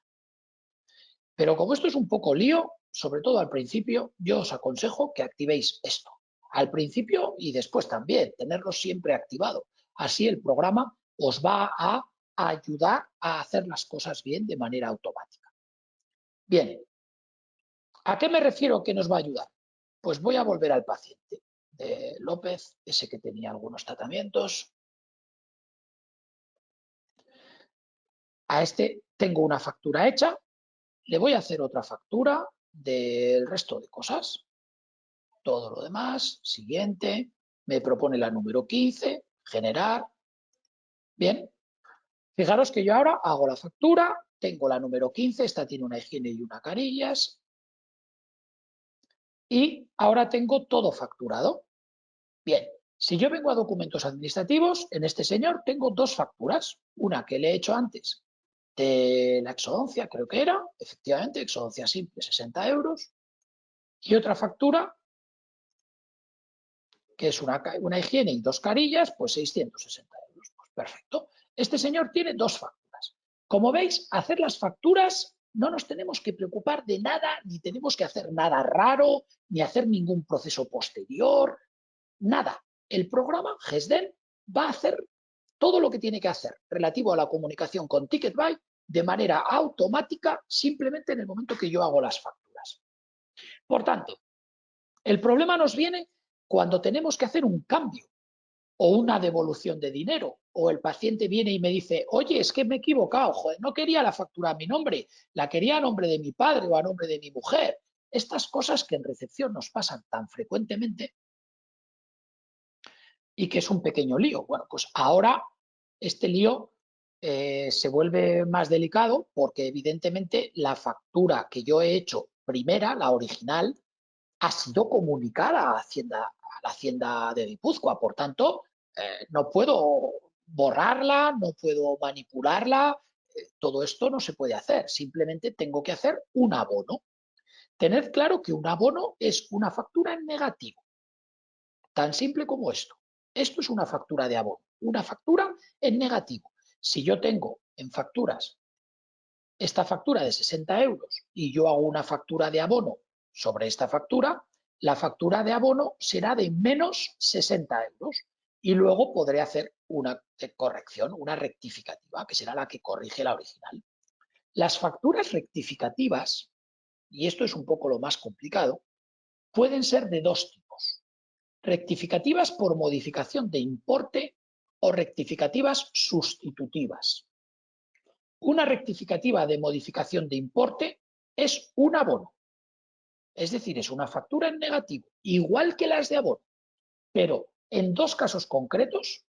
Pero como esto es un poco lío, sobre todo al principio, yo os aconsejo que activéis esto. Al principio y después también, tenerlo siempre activado. Así el programa os va a ayudar a hacer las cosas bien de manera automática. Bien, ¿a qué me refiero que nos va a ayudar? Pues voy a volver al paciente de López, ese que tenía algunos tratamientos. A este tengo una factura hecha, le voy a hacer otra factura del resto de cosas. Todo lo demás, siguiente, me propone la número 15, generar. Bien, fijaros que yo ahora hago la factura, tengo la número 15, esta tiene una higiene y una carillas, y ahora tengo todo facturado. Bien, si yo vengo a documentos administrativos, en este señor tengo dos facturas, una que le he hecho antes de la exodoncia, creo que era, efectivamente, exodoncia simple, 60 euros, y otra factura que es una higiene y dos carillas, pues 660 euros. Pues perfecto. Este señor tiene dos facturas. Como veis, hacer las facturas no nos tenemos que preocupar de nada, ni tenemos que hacer nada raro, ni hacer ningún proceso posterior, nada. El programa GESDEN va a hacer todo lo que tiene que hacer relativo a la comunicación con Ticketbuy de manera automática simplemente en el momento que yo hago las facturas. Por tanto, el problema nos viene cuando tenemos que hacer un cambio o una devolución de dinero, o el paciente viene y me dice, oye, es que me he equivocado, joder, no quería la factura a mi nombre, la quería a nombre de mi padre o a nombre de mi mujer. Estas cosas que en recepción nos pasan tan frecuentemente y que es un pequeño lío. Bueno, pues ahora este lío se vuelve más delicado porque evidentemente la factura que yo he hecho primera, la original, ha sido comunicada a la Hacienda de Guipúzcoa. Por tanto, no puedo borrarla, no puedo manipularla, todo esto no se puede hacer. Simplemente tengo que hacer un abono. Tened claro que un abono es una factura en negativo. Tan simple como esto. Esto es una factura de abono, una factura en negativo. Si yo tengo en facturas esta factura de 60 euros y yo hago una factura de abono sobre esta factura, la factura de abono será de menos 60 euros y luego podré hacer una corrección, una rectificativa, que será la que corrige la original. Las facturas rectificativas, y esto es un poco lo más complicado, pueden ser de dos tipos. Rectificativas por modificación de importe o rectificativas sustitutivas. Una rectificativa de modificación de importe es un abono, es decir, es una factura en negativo, igual que las de abono, pero en dos casos concretos,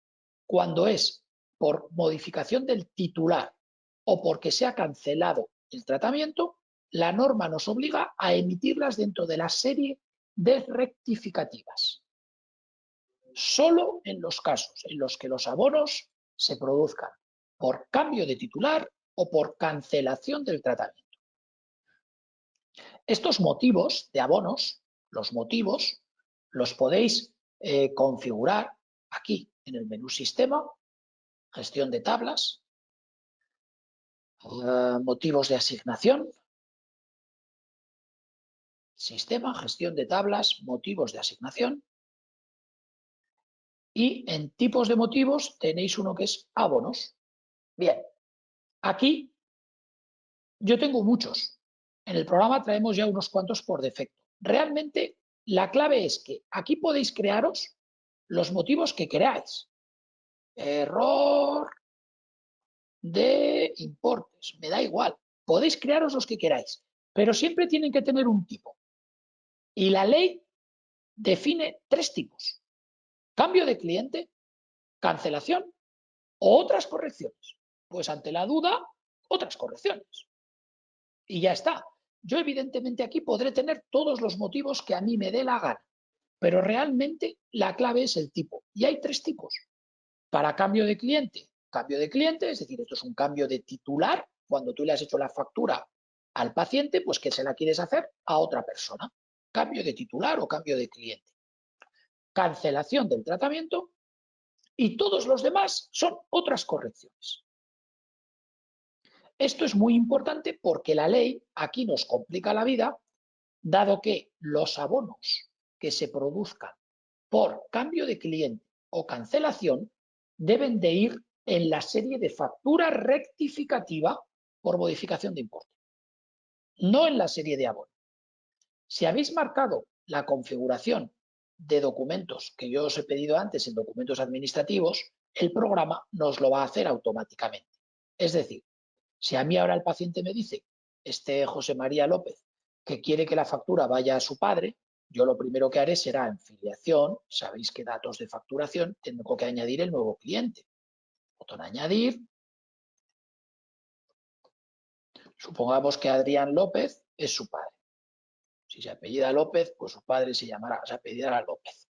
cuando es por modificación del titular o porque se ha cancelado el tratamiento, la norma nos obliga a emitirlas dentro de la serie de rectificativas. Solo en los casos en los que los abonos se produzcan por cambio de titular o por cancelación del tratamiento. Estos motivos de abonos, los motivos, los podéis configurar aquí en el menú Sistema, Gestión de tablas, motivos de asignación, Sistema, Gestión de tablas, motivos de asignación. Y en tipos de motivos tenéis uno que es abonos. Bien, aquí yo tengo muchos. En el programa traemos ya unos cuantos por defecto. Realmente la clave es que aquí podéis crearos los motivos que queráis. Error de importes, me da igual. Podéis crearos los que queráis, pero siempre tienen que tener un tipo. Y la ley define tres tipos: cambio de cliente, cancelación o otras correcciones. Pues ante la duda, otras correcciones. Y ya está. Yo evidentemente aquí podré tener todos los motivos que a mí me dé la gana, pero realmente la clave es el tipo. Y hay tres tipos. Para cambio de cliente, es decir, esto es un cambio de titular. Cuando tú le has hecho la factura al paciente, pues que se la quieres hacer a otra persona. Cambio de titular o cambio de cliente. Cancelación del tratamiento y todos los demás son otras correcciones. Esto es muy importante porque la ley aquí nos complica la vida, dado que los abonos que se produzcan por cambio de cliente o cancelación deben de ir en la serie de factura rectificativa por modificación de importe, no en la serie de abono. Si habéis marcado la configuración de documentos que yo os he pedido antes en documentos administrativos, el programa nos lo va a hacer automáticamente. Es decir, si a mí ahora el paciente me dice, José María López, que quiere que la factura vaya a su padre, yo lo primero que haré será en filiación, sabéis que datos de facturación, tengo que añadir el nuevo cliente. Botón añadir. Supongamos que Adrián López es su padre. Si se apellida López, pues su padre se apellidará López.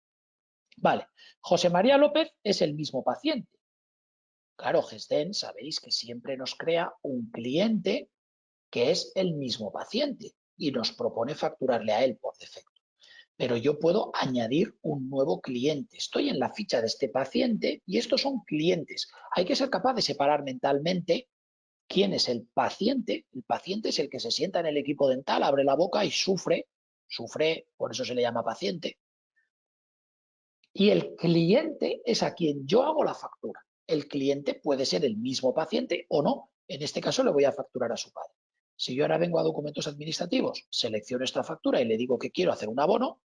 Vale, José María López es el mismo paciente. Claro, GESDEN sabéis que siempre nos crea un cliente que es el mismo paciente y nos propone facturarle a él por defecto. Pero yo puedo añadir un nuevo cliente. Estoy en la ficha de este paciente y estos son clientes. Hay que ser capaz de separar mentalmente quién es el paciente. El paciente es el que se sienta en el equipo dental, abre la boca y sufre, por eso se le llama paciente. Y el cliente es a quien yo hago la factura. el cliente puede ser el mismo paciente o no. En este caso le voy a facturar a su padre. Si yo ahora vengo a documentos administrativos, selecciono esta factura y le digo que quiero hacer un abono,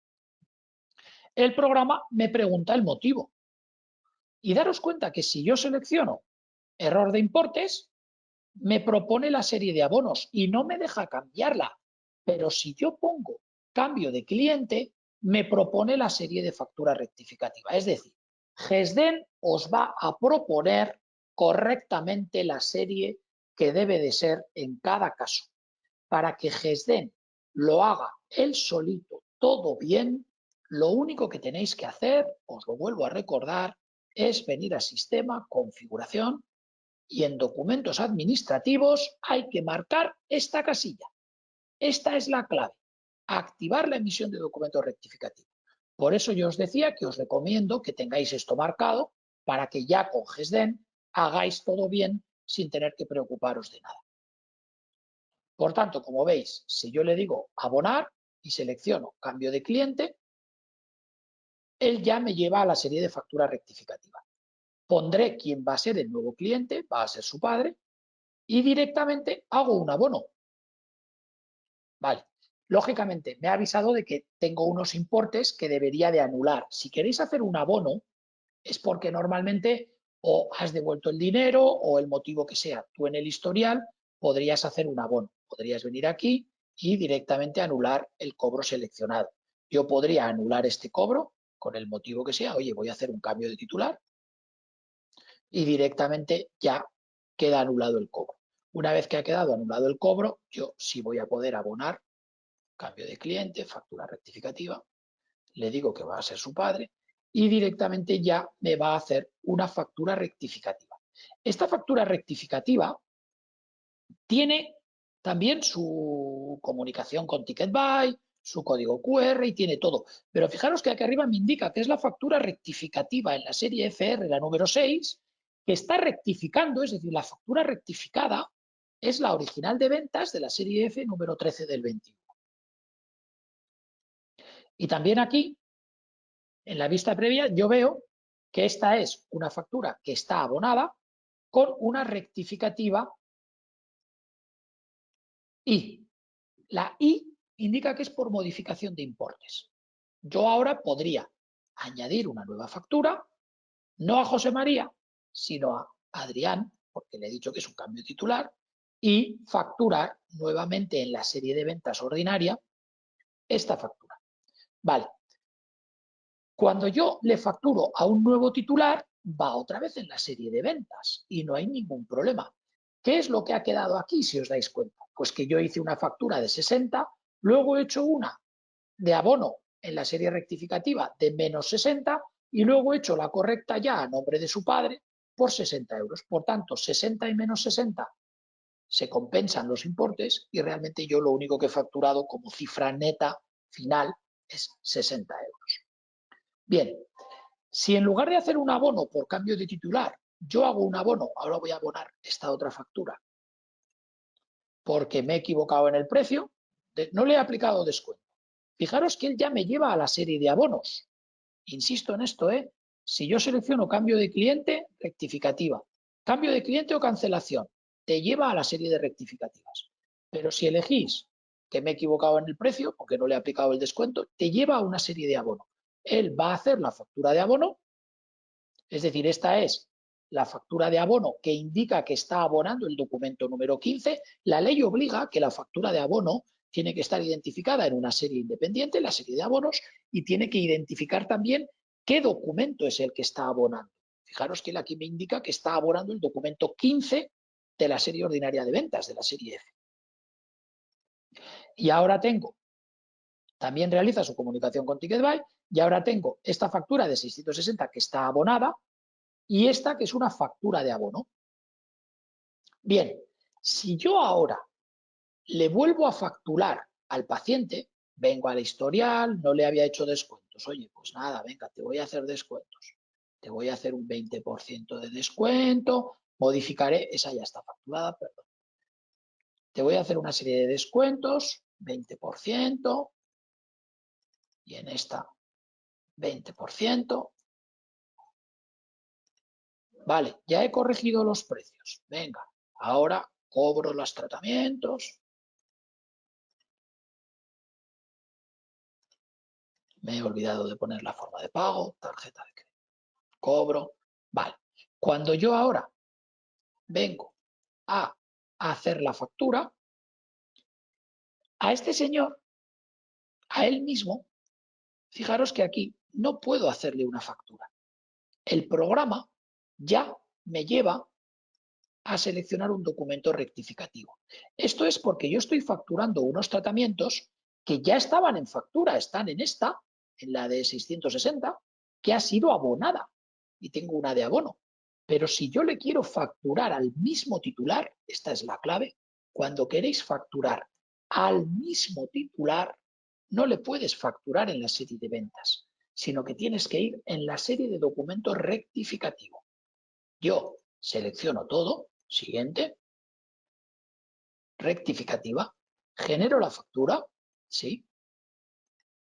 el programa me pregunta el motivo. Y daros cuenta que si yo selecciono error de importes, me propone la serie de abonos y no me deja cambiarla. Pero si yo pongo cambio de cliente, me propone la serie de factura rectificativa. Es decir, GESDEN os va a proponer correctamente la serie que debe de ser en cada caso. Para que GESDEN lo haga él solito todo bien, lo único que tenéis que hacer, os lo vuelvo a recordar, es venir a Sistema, Configuración, y en documentos administrativos hay que marcar esta casilla. Esta es la clave. Activar la emisión de documento rectificativo. Por eso yo os decía que os recomiendo que tengáis esto marcado para que ya con GESDEN hagáis todo bien sin tener que preocuparos de nada. Por tanto, como veis, si yo le digo abonar y selecciono cambio de cliente, él ya me lleva a la serie de factura rectificativa. Pondré quién va a ser el nuevo cliente, va a ser su padre, y directamente hago un abono. Vale. Lógicamente, me ha avisado de que tengo unos importes que debería de anular. Si queréis hacer un abono, es porque normalmente o has devuelto el dinero o el motivo que sea. Tú en el historial podrías hacer un abono. Podrías venir aquí y directamente anular el cobro seleccionado. Yo podría anular este cobro con el motivo que sea. Oye, voy a hacer un cambio de titular y directamente ya queda anulado el cobro. Una vez que ha quedado anulado el cobro, yo sí voy a poder abonar, cambio de cliente, factura rectificativa, le digo que va a ser su padre y directamente ya me va a hacer una factura rectificativa. Esta factura rectificativa tiene también su comunicación con TicketBuy, su código QR y tiene todo. Pero fijaros que aquí arriba me indica que es la factura rectificativa en la serie FR, la número 6, que está rectificando, es decir, la factura rectificada es la original de ventas de la serie F número 13 del 21. Y también aquí, en la vista previa, yo veo que esta es una factura que está abonada con una rectificativa I. La I indica que es por modificación de importes. Yo ahora podría añadir una nueva factura, no a José María, sino a Adrián, porque le he dicho que es un cambio titular, y facturar nuevamente en la serie de ventas ordinaria esta factura. Vale. Cuando yo le facturo a un nuevo titular, va otra vez en la serie de ventas y no hay ningún problema. ¿Qué es lo que ha quedado aquí, si os dais cuenta? Pues que yo hice una factura de 60, luego he hecho una de abono en la serie rectificativa de menos 60 y luego he hecho la correcta ya a nombre de su padre por 60 euros. Por tanto, 60 y menos 60 se compensan los importes y realmente yo lo único que he facturado como cifra neta final es 60 euros. Bien, si en lugar de hacer un abono por cambio de titular, yo hago un abono, ahora voy a abonar esta otra factura, porque me he equivocado en el precio, no le he aplicado descuento. Fijaros que él ya me lleva a la serie de abonos. Insisto en esto, si yo selecciono cambio de cliente, rectificativa, cambio de cliente o cancelación, te lleva a la serie de rectificativas. Pero si elegís que me he equivocado en el precio, porque no le he aplicado el descuento, te lleva a una serie de abono. Él va a hacer la factura de abono, es decir, esta es la factura de abono que indica que está abonando el documento número 15. La ley obliga que la factura de abono tiene que estar identificada en una serie independiente, la serie de abonos, y tiene que identificar también qué documento es el que está abonando. Fijaros que él aquí me indica que está abonando el documento 15 de la serie ordinaria de ventas, de la serie F. Y ahora tengo, también realiza su comunicación con TicketBuy, y ahora tengo esta factura de 660 que está abonada, y esta que es una factura de abono. Bien, si yo ahora le vuelvo a facturar al paciente, vengo al historial, no le había hecho descuentos. Oye, pues nada, venga, te voy a hacer descuentos. Te voy a hacer un 20% de descuento, modificaré, esa ya está facturada, perdón. Te voy a hacer una serie de descuentos, 20%, y en esta 20%. Vale, ya he corregido los precios. Venga, ahora cobro los tratamientos. Me he olvidado de poner la forma de pago, tarjeta de crédito. Cobro. Vale. Cuando yo ahora vengo a hacer la factura, a este señor, a él mismo, fijaros que aquí no puedo hacerle una factura. El programa ya me lleva a seleccionar un documento rectificativo. Esto es porque yo estoy facturando unos tratamientos que ya estaban en factura, están en esta, en la de 660, que ha sido abonada y tengo una de abono. Pero si yo le quiero facturar al mismo titular, esta es la clave, cuando queréis facturar al mismo titular, no le puedes facturar en la serie de ventas, sino que tienes que ir en la serie de documentos rectificativo. Yo selecciono todo, siguiente, rectificativa, genero la factura, sí,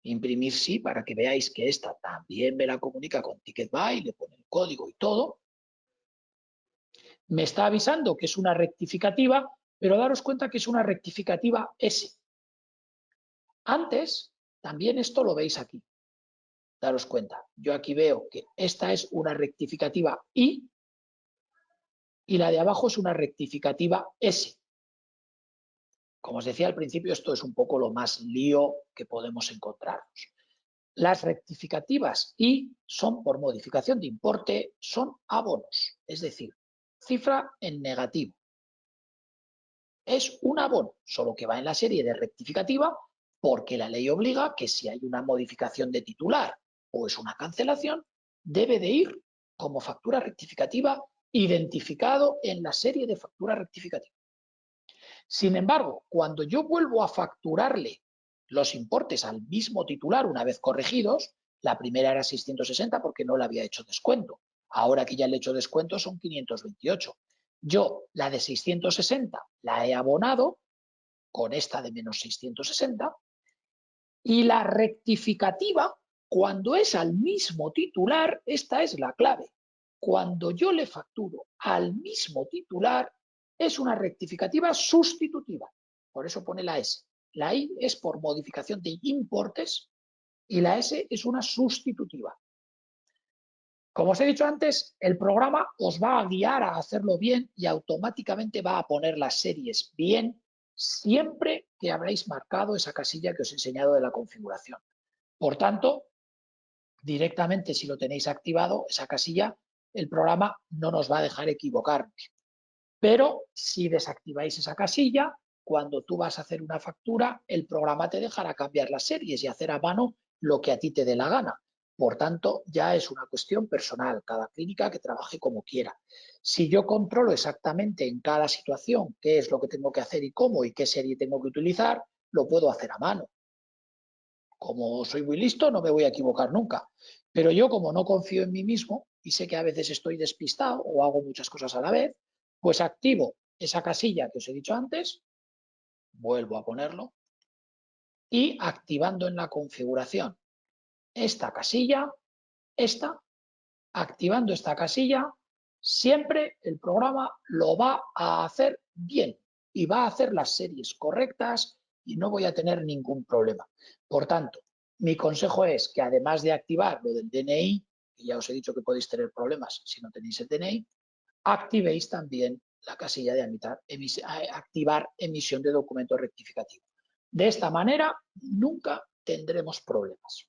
imprimir sí, para que veáis que esta también me la comunica con TicketBuy, le pone el código y todo. Me está avisando que es una rectificativa, pero daros cuenta que es una rectificativa S. Antes, también esto lo veis aquí. Daros cuenta, yo aquí veo que esta es una rectificativa I y la de abajo es una rectificativa S. Como os decía al principio, esto es un poco lo más lío que podemos encontrarnos. Las rectificativas I son por modificación de importe, son abonos, es decir, cifra en negativo. Es un abono, solo que va en la serie de rectificativa porque la ley obliga que si hay una modificación de titular o es una cancelación, debe de ir como factura rectificativa identificado en la serie de factura rectificativa. Sin embargo, cuando yo vuelvo a facturarle los importes al mismo titular una vez corregidos, la primera era 660 porque no le había hecho descuento. Ahora que ya le he hecho descuento son 528. Yo la de 660 la he abonado con esta de menos 660 y la rectificativa, cuando es al mismo titular, esta es la clave. Cuando yo le facturo al mismo titular, es una rectificativa sustitutiva. Por eso pone la S. La I es por modificación de importes y la S es una sustitutiva. Como os he dicho antes, el programa os va a guiar a hacerlo bien y automáticamente va a poner las series bien siempre que habréis marcado esa casilla que os he enseñado de la configuración. Por tanto, directamente si lo tenéis activado, esa casilla, el programa no nos va a dejar equivocarnos. Pero si desactiváis esa casilla, cuando tú vas a hacer una factura, el programa te dejará cambiar las series y hacer a mano lo que a ti te dé la gana. Por tanto, ya es una cuestión personal, cada clínica que trabaje como quiera. Si yo controlo exactamente en cada situación qué es lo que tengo que hacer y cómo y qué serie tengo que utilizar, lo puedo hacer a mano. Como soy muy listo, no me voy a equivocar nunca. Pero yo, como no confío en mí mismo y sé que a veces estoy despistado o hago muchas cosas a la vez, pues activo esa casilla que os he dicho antes, vuelvo a ponerlo y activando en la configuración esta casilla, activando esta casilla, siempre el programa lo va a hacer bien y va a hacer las series correctas y no voy a tener ningún problema. Por tanto, mi consejo es que además de activar lo del DNI, que ya os he dicho que podéis tener problemas si no tenéis el DNI, activéis también la casilla de activar emisión de documento rectificativo. De esta manera nunca tendremos problemas.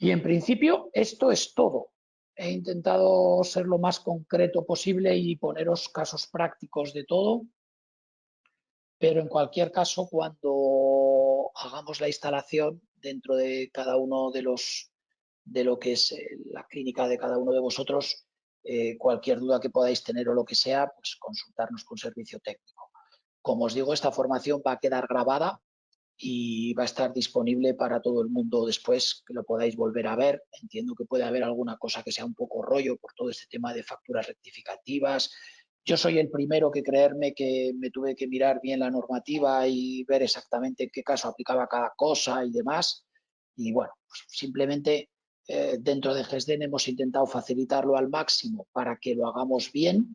Y en principio esto es todo. He intentado ser lo más concreto posible y poneros casos prácticos de todo, pero en cualquier caso, cuando hagamos la instalación dentro de cada uno de lo que es la clínica de cada uno de vosotros, cualquier duda que podáis tener o lo que sea, pues consultarnos con servicio técnico. Como os digo, esta formación va a quedar grabada y va a estar disponible para todo el mundo después que lo podáis volver a ver. Entiendo que puede haber alguna cosa que sea un poco rollo por todo este tema de facturas rectificativas. Yo soy el primero que creerme que me tuve que mirar bien la normativa y ver exactamente en qué caso aplicaba cada cosa y demás. Y bueno, pues simplemente Dentro de GESDEN hemos intentado facilitarlo al máximo para que lo hagamos bien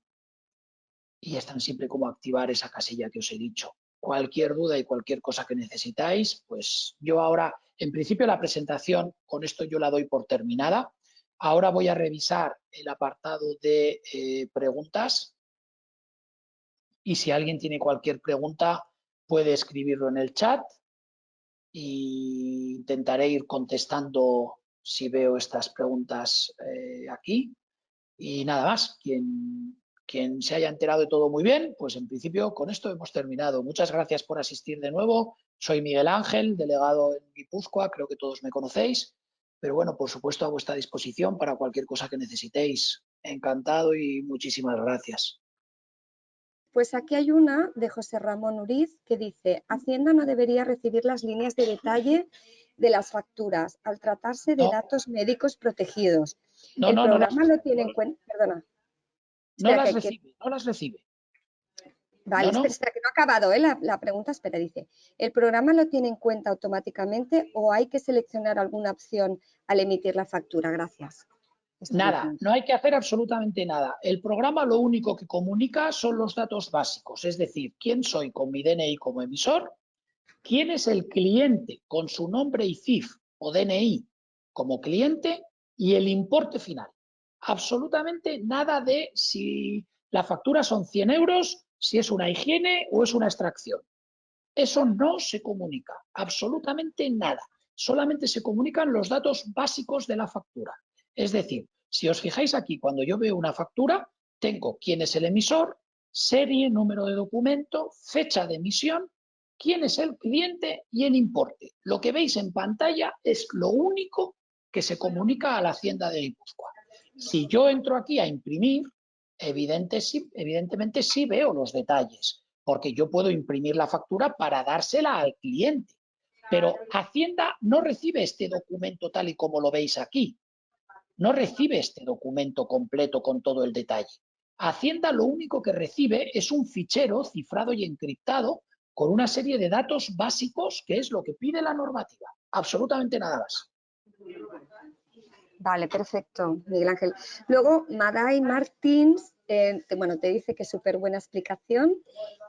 y es tan simple como activar esa casilla que os he dicho. Cualquier duda y cualquier cosa que necesitáis, pues yo ahora, en principio la presentación, con esto yo la doy por terminada. Ahora voy a revisar el apartado de preguntas y si alguien tiene cualquier pregunta puede escribirlo en el chat e intentaré ir contestando si veo estas preguntas aquí. Y nada más, quien se haya enterado de todo muy bien, pues en principio con esto hemos terminado. Muchas gracias por asistir de nuevo. Soy Miguel Ángel, delegado en Guipúzcoa, creo que todos me conocéis, pero bueno, por supuesto a vuestra disposición para cualquier cosa que necesitéis. Encantado y muchísimas gracias. Pues aquí hay una de José Ramón Uriz que dice: Hacienda no debería recibir las líneas de detalle de las facturas al tratarse de datos médicos protegidos. El programa lo tiene en cuenta. Perdona. No las recibe, no las recibe. Vale, espera, que no ha acabado la pregunta. Espera, dice: ¿el programa lo tiene en cuenta automáticamente o hay que seleccionar alguna opción al emitir la factura? Gracias. Nada, no hay que hacer absolutamente nada. El programa lo único que comunica son los datos básicos, es decir, quién soy con mi DNI como emisor, quién es el cliente con su nombre y CIF o DNI como cliente y el importe final. Absolutamente nada de si la factura son 100 euros, si es una higiene o es una extracción. Eso no se comunica, absolutamente nada. Solamente se comunican los datos básicos de la factura. Es decir, si os fijáis aquí, cuando yo veo una factura, tengo quién es el emisor, serie, número de documento, fecha de emisión, quién es el cliente y el importe. Lo que veis en pantalla es lo único que se comunica a la Hacienda de Guipúzcoa. Si yo entro aquí a imprimir, evidentemente sí veo los detalles, porque yo puedo imprimir la factura para dársela al cliente. Pero Hacienda no recibe este documento tal y como lo veis aquí. No recibe este documento completo con todo el detalle. Hacienda lo único que recibe es un fichero cifrado y encriptado con una serie de datos básicos, que es lo que pide la normativa. Absolutamente nada más. Vale, perfecto, Miguel Ángel. Luego, Maday Martins, te dice que es súper buena explicación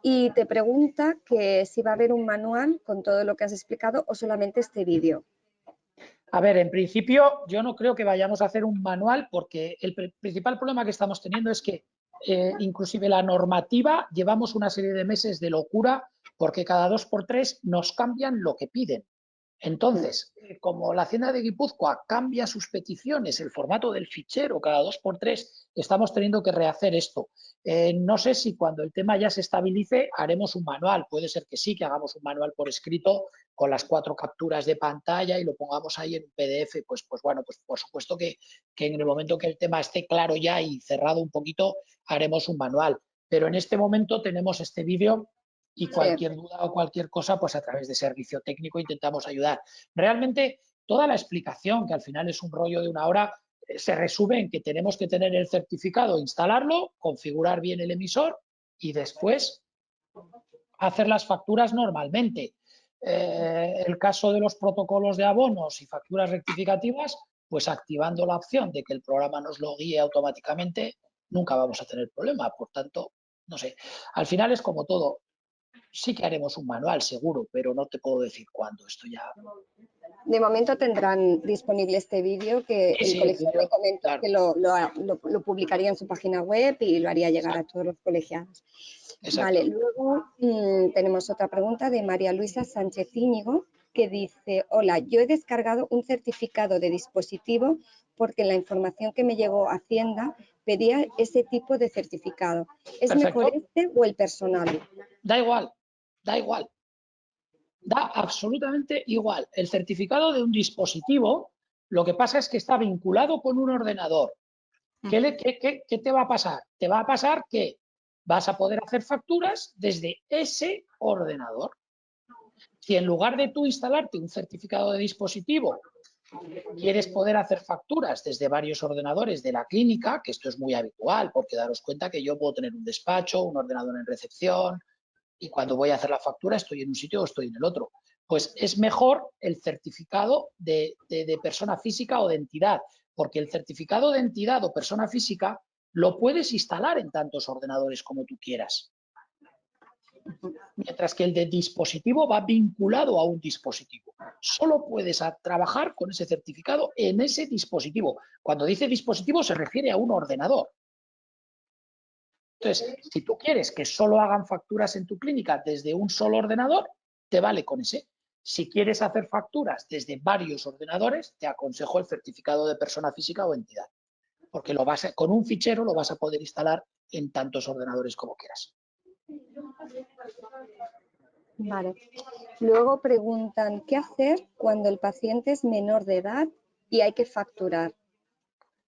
y te pregunta que si va a haber un manual con todo lo que has explicado o solamente este vídeo. A ver, en principio yo no creo que vayamos a hacer un manual porque el principal problema que estamos teniendo es que inclusive la normativa llevamos una serie de meses de locura porque cada 2 por 3 nos cambian lo que piden. Entonces, como la Hacienda de Guipúzcoa cambia sus peticiones, el formato del fichero cada 2 por 3, estamos teniendo que rehacer esto. No sé si cuando el tema ya se estabilice haremos un manual. Puede ser que sí, que hagamos un manual por escrito con las 4 capturas de pantalla y lo pongamos ahí en un PDF. Pues bueno, pues por supuesto que en el momento que el tema esté claro ya y cerrado un poquito, haremos un manual. Pero en este momento tenemos este vídeo y cualquier duda o cualquier cosa, pues a través de servicio técnico intentamos ayudar. Realmente toda la explicación, que al final es un rollo de una hora, se resume en que tenemos que tener el certificado, instalarlo, configurar bien el emisor y después hacer las facturas normalmente. El caso de los protocolos de abonos y facturas rectificativas, pues activando la opción de que el programa nos lo guíe automáticamente, nunca vamos a tener problema. Por tanto, no sé, al final es como todo. Sí que haremos un manual, seguro, pero no te puedo decir cuándo. Esto ya... De momento tendrán disponible este vídeo que el colegio me comentó que lo publicaría en su página web y lo haría llegar a todos los colegiados. Vale, luego tenemos otra pregunta de María Luisa Sánchez Íñigo que dice: hola, yo he descargado un certificado de dispositivo porque en la información que me llegó a Hacienda pedía ese tipo de certificado. ¿Es mejor este o el personal? Da igual, da igual. Da absolutamente igual. El certificado de un dispositivo, lo que pasa es que está vinculado con un ordenador. ¿Qué te va a pasar? Te va a pasar que vas a poder hacer facturas desde ese ordenador. Si en lugar de tú instalarte un certificado de dispositivo, quieres poder hacer facturas desde varios ordenadores de la clínica, que esto es muy habitual, porque daros cuenta que yo puedo tener un despacho, un ordenador en recepción, y cuando voy a hacer la factura estoy en un sitio o estoy en el otro. Pues es mejor el certificado de persona física o de entidad, porque el certificado de entidad o persona física lo puedes instalar en tantos ordenadores como tú quieras. Mientras que el de dispositivo va vinculado a un dispositivo. Solo puedes trabajar con ese certificado en ese dispositivo. Cuando dice dispositivo se refiere a un ordenador. Entonces, si tú quieres que solo hagan facturas en tu clínica desde un solo ordenador, te vale con ese. Si quieres hacer facturas desde varios ordenadores, te aconsejo el certificado de persona física o entidad. Porque con un fichero lo vas a poder instalar en tantos ordenadores como quieras. Vale. Luego preguntan, ¿qué hacer cuando el paciente es menor de edad y hay que facturar?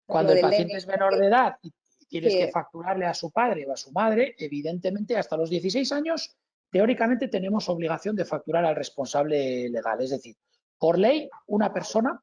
Cuando el paciente es menor de edad y tienes que facturarle a su padre o a su madre, evidentemente hasta los 16 años, teóricamente tenemos obligación de facturar al responsable legal. Es decir, por ley, una persona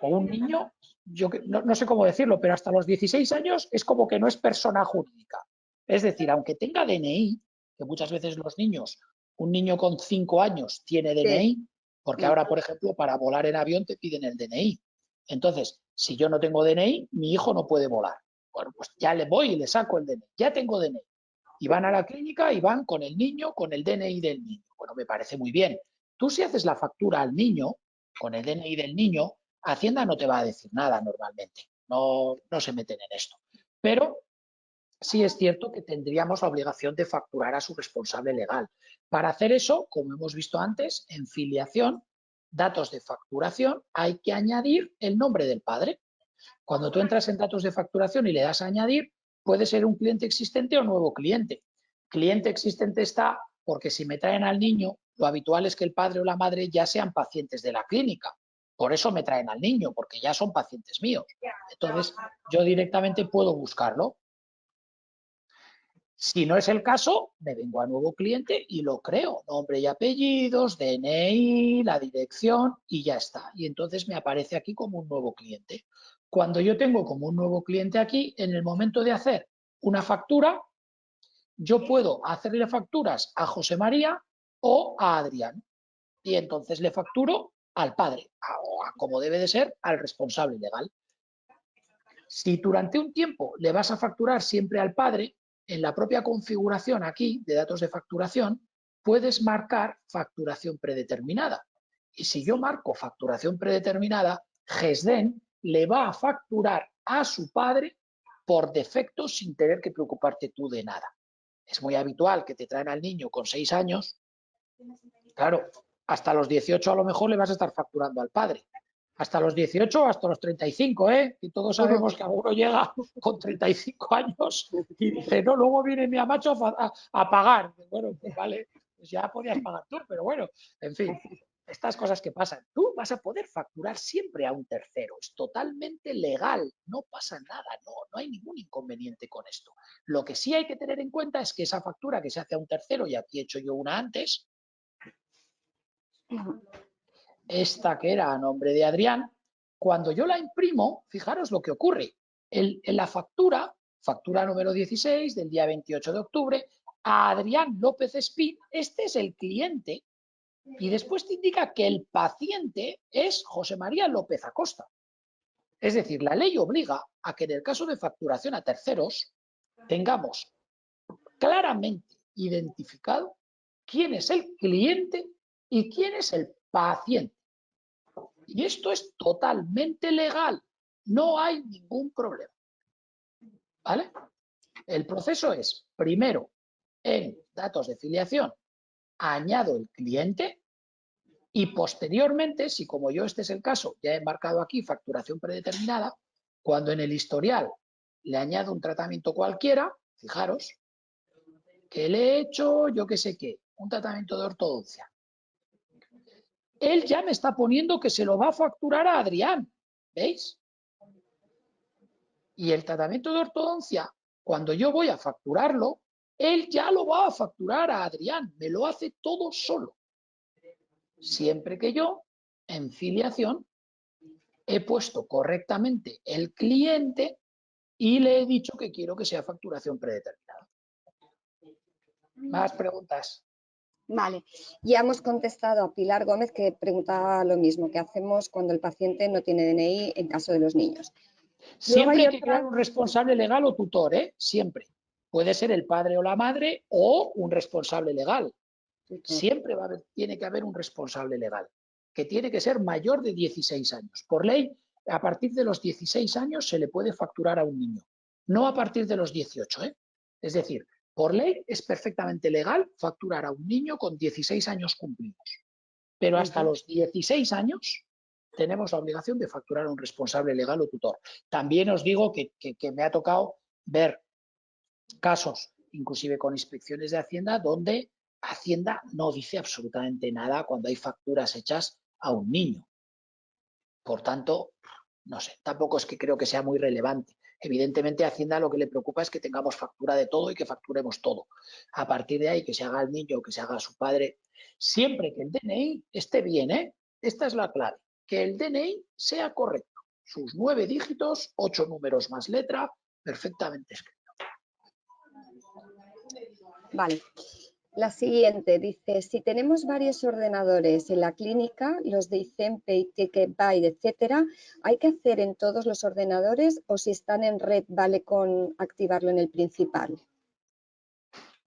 o un niño, yo no sé cómo decirlo, pero hasta los 16 años es como que no es persona jurídica. Es decir, aunque tenga DNI, que muchas veces los niños, un niño con 5 años tiene DNI, porque ahora, por ejemplo, para volar en avión te piden el DNI. Entonces, si yo no tengo DNI, mi hijo no puede volar. Bueno, pues ya le voy y le saco el DNI. Ya tengo DNI. Y van a la clínica y van con el niño, con el DNI del niño. Bueno, me parece muy bien. Tú si haces la factura al niño, con el DNI del niño, Hacienda no te va a decir nada normalmente. No se meten en esto. Pero sí es cierto que tendríamos la obligación de facturar a su responsable legal. Para hacer eso, como hemos visto antes, en filiación, datos de facturación, hay que añadir el nombre del padre. Cuando tú entras en datos de facturación y le das a añadir, puede ser un cliente existente o nuevo cliente. Cliente existente está porque si me traen al niño, lo habitual es que el padre o la madre ya sean pacientes de la clínica. Por eso me traen al niño, porque ya son pacientes míos. Entonces, yo directamente puedo buscarlo. Si no es el caso, me vengo a nuevo cliente y lo creo. Nombre y apellidos, DNI, la dirección y ya está. Y entonces me aparece aquí como un nuevo cliente. Cuando yo tengo como un nuevo cliente aquí, en el momento de hacer una factura, yo puedo hacerle facturas a José María o a Adrián. Y entonces le facturo al padre, como debe de ser, al responsable legal. Si durante un tiempo le vas a facturar siempre al padre, en la propia configuración aquí de datos de facturación, puedes marcar facturación predeterminada. Y si yo marco facturación predeterminada, GESDEN le va a facturar a su padre por defecto sin tener que preocuparte tú de nada. Es muy habitual que te traen al niño con 6 años. Claro, hasta los 18 a lo mejor le vas a estar facturando al padre. Hasta los 18 o hasta los 35, ¿eh? Y todos sabemos que alguno llega con 35 años y dice, no, luego viene mi amacho a pagar. Bueno, pues vale, pues ya podías pagar tú, pero bueno, en fin, estas cosas que pasan. Tú vas a poder facturar siempre a un tercero, es totalmente legal, no pasa nada, no hay ningún inconveniente con esto. Lo que sí hay que tener en cuenta es que esa factura que se hace a un tercero, y aquí he hecho yo una antes, esta que era a nombre de Adrián, cuando yo la imprimo, fijaros lo que ocurre. En la factura número 16 del día 28 de octubre, a Adrián López Espín, este es el cliente, y después te indica que el paciente es José María López Acosta. Es decir, la ley obliga a que en el caso de facturación a terceros tengamos claramente identificado quién es el cliente y quién es el paciente. Y esto es totalmente legal, no hay ningún problema. ¿Vale? El proceso es, primero, en datos de filiación, añado el cliente y posteriormente, si como yo este es el caso, ya he marcado aquí facturación predeterminada, cuando en el historial le añado un tratamiento cualquiera, fijaros, que le he hecho, yo qué sé qué, un tratamiento de ortodoncia. Él ya me está poniendo que se lo va a facturar a Adrián, ¿veis? Y el tratamiento de ortodoncia, cuando yo voy a facturarlo, él ya lo va a facturar a Adrián, me lo hace todo solo. Siempre que yo, en filiación, he puesto correctamente el cliente y le he dicho que quiero que sea facturación predeterminada. ¿Más preguntas? Vale, ya hemos contestado a Pilar Gómez que preguntaba lo mismo, ¿qué hacemos cuando el paciente no tiene DNI en caso de los niños? Siempre hay que crear un responsable legal o tutor, ¿eh? Siempre. Puede ser el padre o la madre o un responsable legal. Siempre tiene que haber un responsable legal, que tiene que ser mayor de 16 años. Por ley, a partir de los 16 años se le puede facturar a un niño, no a partir de los 18, ¿eh? Es decir, por ley es perfectamente legal facturar a un niño con 16 años cumplidos, pero hasta los 16 años tenemos la obligación de facturar a un responsable legal o tutor. También os digo que me ha tocado ver casos, inclusive con inspecciones de Hacienda, donde Hacienda no dice absolutamente nada cuando hay facturas hechas a un niño. Por tanto, no sé, tampoco es que creo que sea muy relevante. Evidentemente, a Hacienda lo que le preocupa es que tengamos factura de todo y que facturemos todo. A partir de ahí, que se haga al niño o que se haga a su padre, siempre que el DNI esté bien, ¿eh? Esta es la clave, que el DNI sea correcto. Sus 9 dígitos, 8 números más letra, perfectamente escrito. Vale. La siguiente dice, si tenemos varios ordenadores en la clínica, los de Icenpe, Ticketbyte, etcétera, ¿hay que hacer en todos los ordenadores o si están en red vale con activarlo en el principal?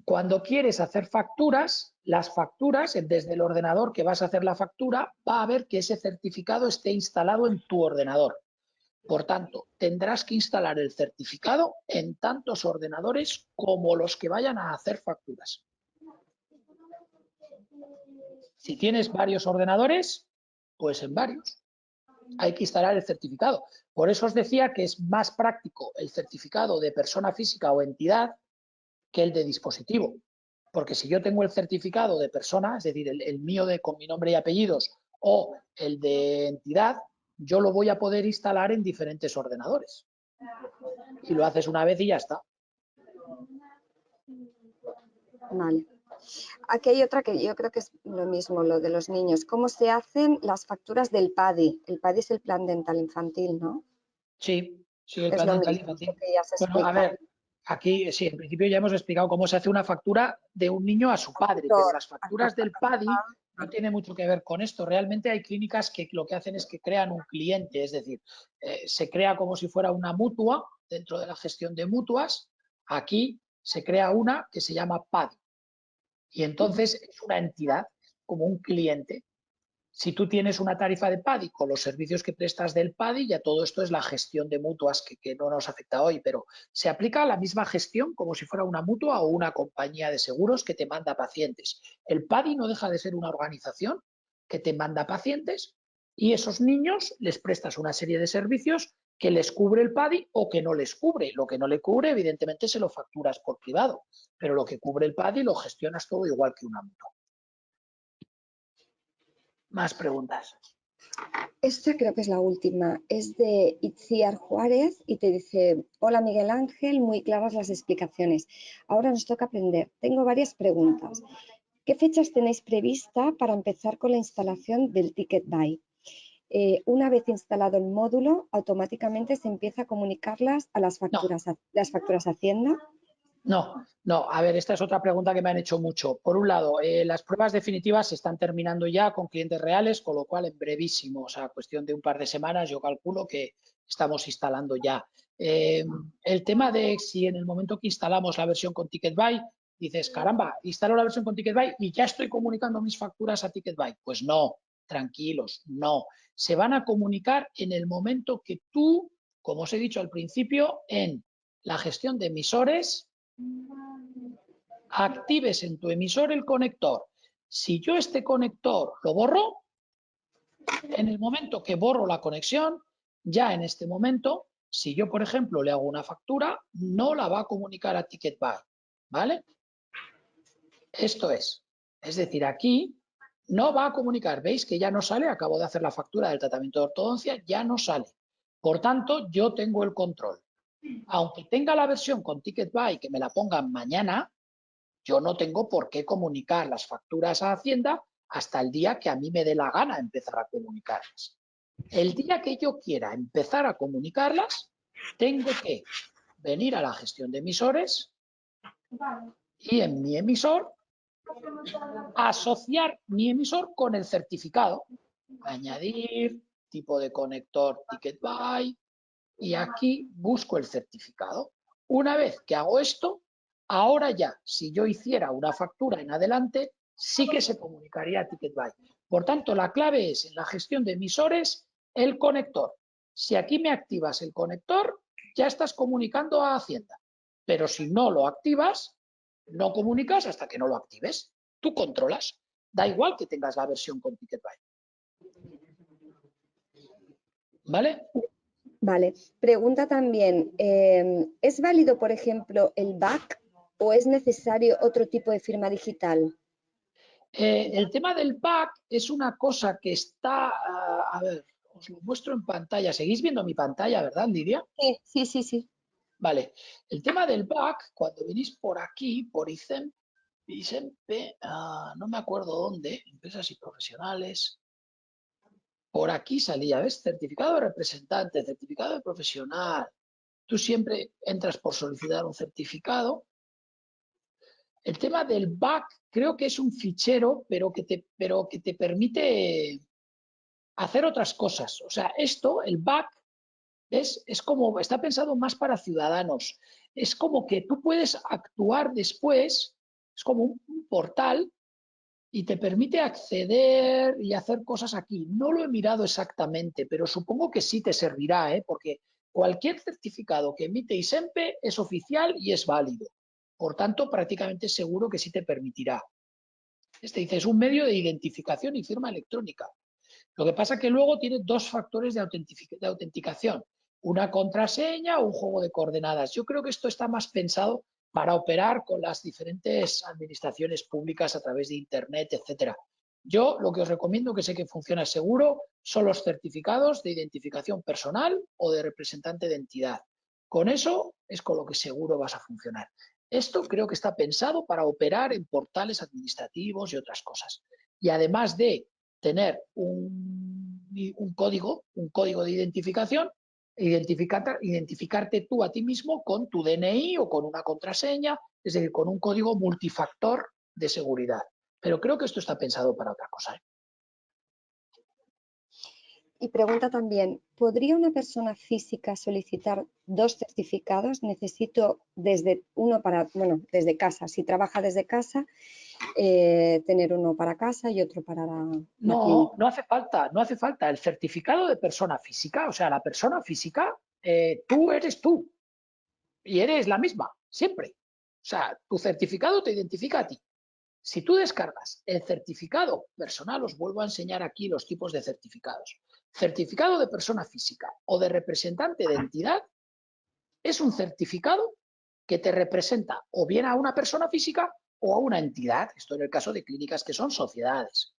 Cuando quieres hacer facturas, las facturas, desde el ordenador que vas a hacer la factura, va a ver que ese certificado esté instalado en tu ordenador. Por tanto, tendrás que instalar el certificado en tantos ordenadores como los que vayan a hacer facturas. Si tienes varios ordenadores, pues en varios. Hay que instalar el certificado. Por eso os decía que es más práctico el certificado de persona física o entidad que el de dispositivo. Porque si yo tengo el certificado de persona, es decir, el mío con mi nombre y apellidos, o el de entidad, yo lo voy a poder instalar en diferentes ordenadores. Y lo haces una vez y ya está. Vale. Aquí hay otra que yo creo que es lo mismo, lo de los niños. ¿Cómo se hacen las facturas del PADI? El PADI es el Plan Dental Infantil, ¿no? Sí, el es Plan lo Dental mismo Infantil. que ya se Bueno, a explica. ver, aquí sí, en principio ya hemos explicado cómo se hace una factura de un niño a su padre, pero las facturas del PADI no tiene mucho que ver con esto. Realmente hay clínicas que lo que hacen es que crean un cliente, es decir, se crea como si fuera una mutua dentro de la gestión de mutuas. Aquí se crea una que se llama PADI y entonces es una entidad como un cliente. Si tú tienes una tarifa de PADI con los servicios que prestas del PADI, ya todo esto es la gestión de mutuas que no nos afecta hoy, pero se aplica la misma gestión como si fuera una mutua o una compañía de seguros que te manda pacientes. El PADI no deja de ser una organización que te manda pacientes y esos niños les prestas una serie de servicios que les cubre el PADI o que no les cubre. Lo que no le cubre, evidentemente, se lo facturas por privado, pero lo que cubre el PADI lo gestionas todo igual que una mutua. Más preguntas. Esta creo que es la última. Es de Itziar Juárez y te dice, hola Miguel Ángel, muy claras las explicaciones. Ahora nos toca aprender. Tengo varias preguntas. ¿Qué fechas tenéis prevista para empezar con la instalación del Ticketbyte? Una vez instalado el módulo, automáticamente se empieza a comunicarlas a las facturas Hacienda. No, a ver, esta es otra pregunta que me han hecho mucho. Por un lado, las pruebas definitivas se están terminando ya con clientes reales, con lo cual en brevísimo, o sea, cuestión de un par de semanas, yo calculo que estamos instalando ya. El tema de si en el momento que instalamos la versión con Ticketbyte, dices, caramba, instalo la versión con Ticketbyte y ya estoy comunicando mis facturas a Ticketbyte. Pues no, tranquilos, no. Se van a comunicar en el momento que tú, como os he dicho al principio, en la gestión de emisores, actives en tu emisor el conector. Si yo este conector lo borro, en el momento que borro la conexión, ya en este momento, si yo, por ejemplo, le hago una factura, no la va a comunicar a Ticketbyte, ¿vale? Esto es decir, aquí no va a comunicar. ¿Veis que ya no sale? Acabo de hacer la factura del tratamiento de ortodoncia, ya no sale. Por tanto, yo tengo el control. Aunque tenga la versión con Ticketbyte que me la pongan mañana, yo no tengo por qué comunicar las facturas a Hacienda hasta el día que a mí me dé la gana empezar a comunicarlas. El día que yo quiera empezar a comunicarlas, tengo que venir a la gestión de emisores y en mi emisor asociar mi emisor con el certificado. Añadir, tipo de conector ticket by, y aquí busco el certificado. Una vez que hago esto, ahora ya, si yo hiciera una factura en adelante, sí que se comunicaría a ticket by. Por tanto, la clave es en la gestión de emisores, el conector. Si aquí me activas el conector, ya estás comunicando a Hacienda. Pero si no lo activas, no comunicas hasta que no lo actives. Tú controlas. Da igual que tengas la versión con ticket by. ¿Vale? Vale. Pregunta también, ¿es válido, por ejemplo, el back o es necesario otro tipo de firma digital? El tema del back es una cosa que está, a ver, os lo muestro en pantalla. ¿Seguís viendo mi pantalla, verdad, Lidia? Sí, sí, sí, sí. Vale. El tema del back, cuando venís por aquí, por ICEMPE, no me acuerdo dónde, empresas y profesionales, por aquí salía, ¿ves? Certificado de representante, certificado de profesional. Tú siempre entras por solicitar un certificado. El tema del back creo que es un fichero, pero que te permite hacer otras cosas. O sea, esto, el back, es como, está pensado más para ciudadanos. Es como que tú puedes actuar después, es como un portal y te permite acceder y hacer cosas aquí. No lo he mirado exactamente, pero supongo que sí te servirá, porque cualquier certificado que emite ISEMPE es oficial y es válido. Por tanto, prácticamente seguro que sí te permitirá. Este dice, es un medio de identificación y firma electrónica. Lo que pasa es que luego tiene dos factores de autenticación, una contraseña o un juego de coordenadas. Yo creo que esto está más pensado para operar con las diferentes administraciones públicas a través de Internet, etcétera. Yo lo que os recomiendo, que sé que funciona seguro, son los certificados de identificación personal o de representante de entidad. Con eso es con lo que seguro vas a funcionar. Esto creo que está pensado para operar en portales administrativos y otras cosas. Y además de tener un código de identificación, identificarte tú a ti mismo con tu DNI o con una contraseña, es decir, con un código multifactor de seguridad. Pero creo que esto está pensado para otra cosa. Y pregunta también, ¿podría una persona física solicitar dos certificados? Necesito desde desde casa. Si trabaja desde casa, tener uno para casa y otro para la No, clínica. no hace falta, no hace falta. El certificado de persona física, o sea, la persona física, tú eres tú y eres la misma, siempre. O sea, tu certificado te identifica a ti. Si tú descargas el certificado personal, os vuelvo a enseñar aquí los tipos de certificados. Certificado de persona física o de representante de entidad es un certificado que te representa o bien a una persona física o a una entidad. Esto en el caso de clínicas que son sociedades.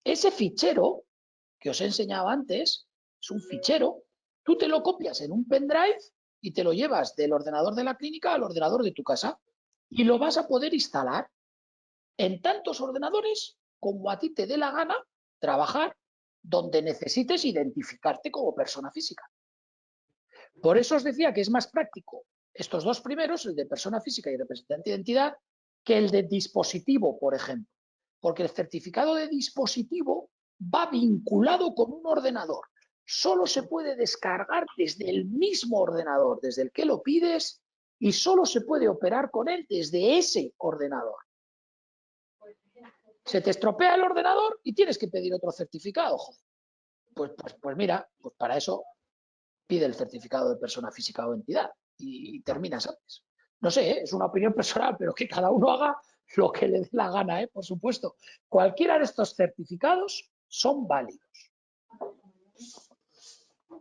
Ese fichero que os he enseñado antes es un fichero, tú te lo copias en un pendrive y te lo llevas del ordenador de la clínica al ordenador de tu casa y lo vas a poder instalar en tantos ordenadores como a ti te dé la gana trabajar donde necesites identificarte como persona física. Por eso os decía que es más práctico estos dos primeros, el de persona física y representante de identidad, que el de dispositivo, por ejemplo. Porque el certificado de dispositivo va vinculado con un ordenador. Solo se puede descargar desde el mismo ordenador, desde el que lo pides, y solo se puede operar con él desde ese ordenador. Se te estropea el ordenador y tienes que pedir otro certificado. Pues mira, pues para eso pide el certificado de persona física o entidad y terminas antes. No sé, es una opinión personal, pero que cada uno haga lo que le dé la gana, por supuesto. Cualquiera de estos certificados son válidos.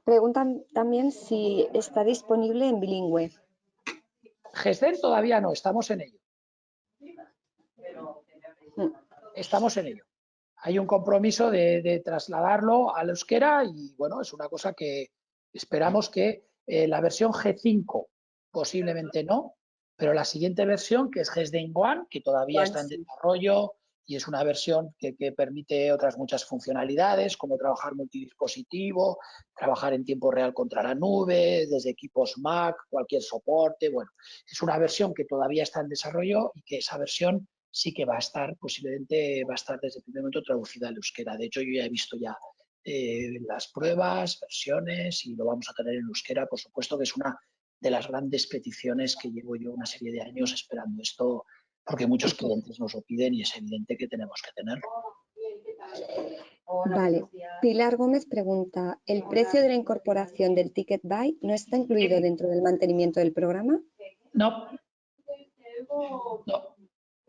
Preguntan también si está disponible en bilingüe. GESDEN todavía no, estamos en ello. Estamos en ello. Hay un compromiso de trasladarlo al euskera y bueno, es una cosa que esperamos que la versión G5 posiblemente no, pero la siguiente versión, que es GESDEN One, que todavía está en desarrollo y es una versión que permite otras muchas funcionalidades, como trabajar multidispositivo, trabajar en tiempo real contra la nube, desde equipos Mac, cualquier soporte. Bueno, es una versión que todavía está en desarrollo y que esa versión sí que va a estar, posiblemente va a estar desde el primer momento traducida al euskera. De hecho, yo ya he visto ya las pruebas, versiones, y lo vamos a tener en euskera. Por supuesto que es una de las grandes peticiones que llevo yo una serie de años esperando esto, porque muchos clientes nos lo piden y es evidente que tenemos que tenerlo. Vale. Pilar Gómez pregunta, ¿el precio de la incorporación del Ticket Buy no está incluido dentro del mantenimiento del programa? No.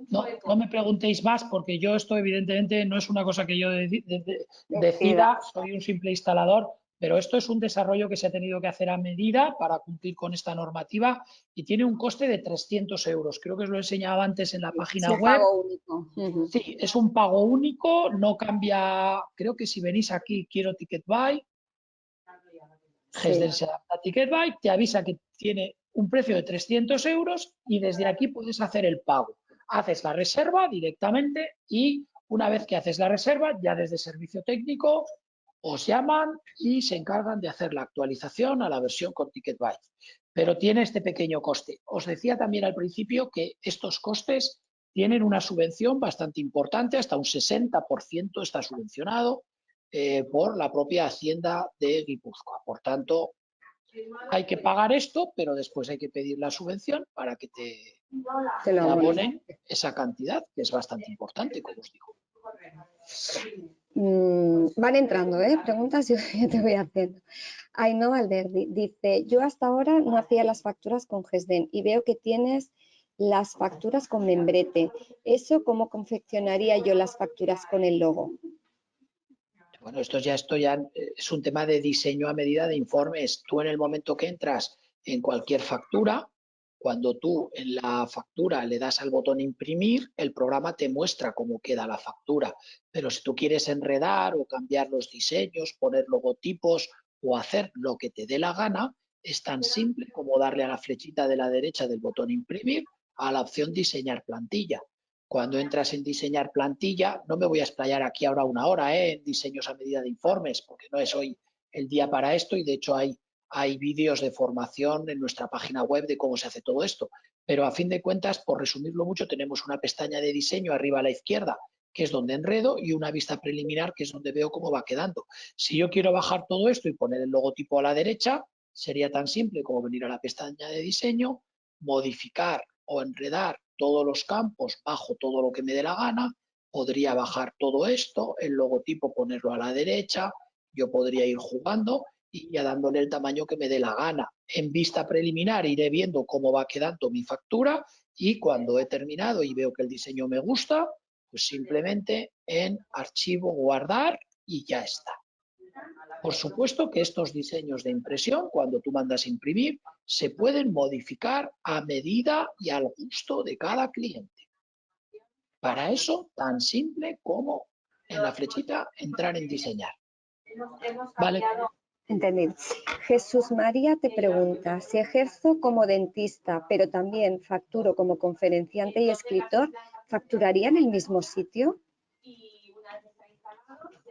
No me preguntéis más porque yo esto evidentemente no es una cosa que yo decida, soy un simple instalador, pero esto es un desarrollo que se ha tenido que hacer a medida para cumplir con esta normativa y tiene un coste de 300 euros. Creo que os lo enseñaba antes en la página web. Es un pago único. Sí, es un pago único, no cambia. Creo que si venís aquí, quiero Ticket Buy, Gesden se adapta a Ticket Buy, te avisa que tiene un precio de 300 euros y desde aquí puedes hacer el pago. Haces la reserva directamente y una vez que haces la reserva, ya desde servicio técnico os llaman y se encargan de hacer la actualización a la versión con Ticket Buy. Pero tiene este pequeño coste. Os decía también al principio que estos costes tienen una subvención bastante importante, hasta un 60% está subvencionado por la propia Hacienda de Guipúzcoa. Por tanto, hay que pagar esto, pero después hay que pedir la subvención para que te abonen esa cantidad, que es bastante importante, como os digo. Van entrando, preguntas yo te voy haciendo. Ainhoa Valverde dice, yo hasta ahora no hacía las facturas con Gesden y veo que tienes las facturas con membrete. ¿Eso cómo confeccionaría yo las facturas con el logo? Bueno, esto ya es un tema de diseño a medida de informes. Tú en el momento que entras en cualquier factura, cuando tú en la factura le das al botón imprimir, el programa te muestra cómo queda la factura. Pero si tú quieres enredar o cambiar los diseños, poner logotipos o hacer lo que te dé la gana, es tan simple como darle a la flechita de la derecha del botón imprimir a la opción diseñar plantilla. Cuando entras en diseñar plantilla, no me voy a explayar aquí ahora una hora en diseños a medida de informes, porque no es hoy el día para esto y de hecho hay vídeos de formación en nuestra página web de cómo se hace todo esto. Pero a fin de cuentas, por resumirlo mucho, tenemos una pestaña de diseño arriba a la izquierda, que es donde enredo, y una vista preliminar, que es donde veo cómo va quedando. Si yo quiero bajar todo esto y poner el logotipo a la derecha, sería tan simple como venir a la pestaña de diseño, modificar o enredar todos los campos, bajo todo lo que me dé la gana, podría bajar todo esto, el logotipo ponerlo a la derecha, yo podría ir jugando y ya dándole el tamaño que me dé la gana. En vista preliminar iré viendo cómo va quedando mi factura y cuando he terminado y veo que el diseño me gusta, pues simplemente en archivo guardar y ya está. Por supuesto que estos diseños de impresión, cuando tú mandas imprimir, se pueden modificar a medida y al gusto de cada cliente. Para eso, tan simple como en la flechita entrar en diseñar. ¿Vale? Entendido. Jesús María te pregunta, si ejerzo como dentista, pero también facturo como conferenciante y escritor, ¿facturaría en el mismo sitio?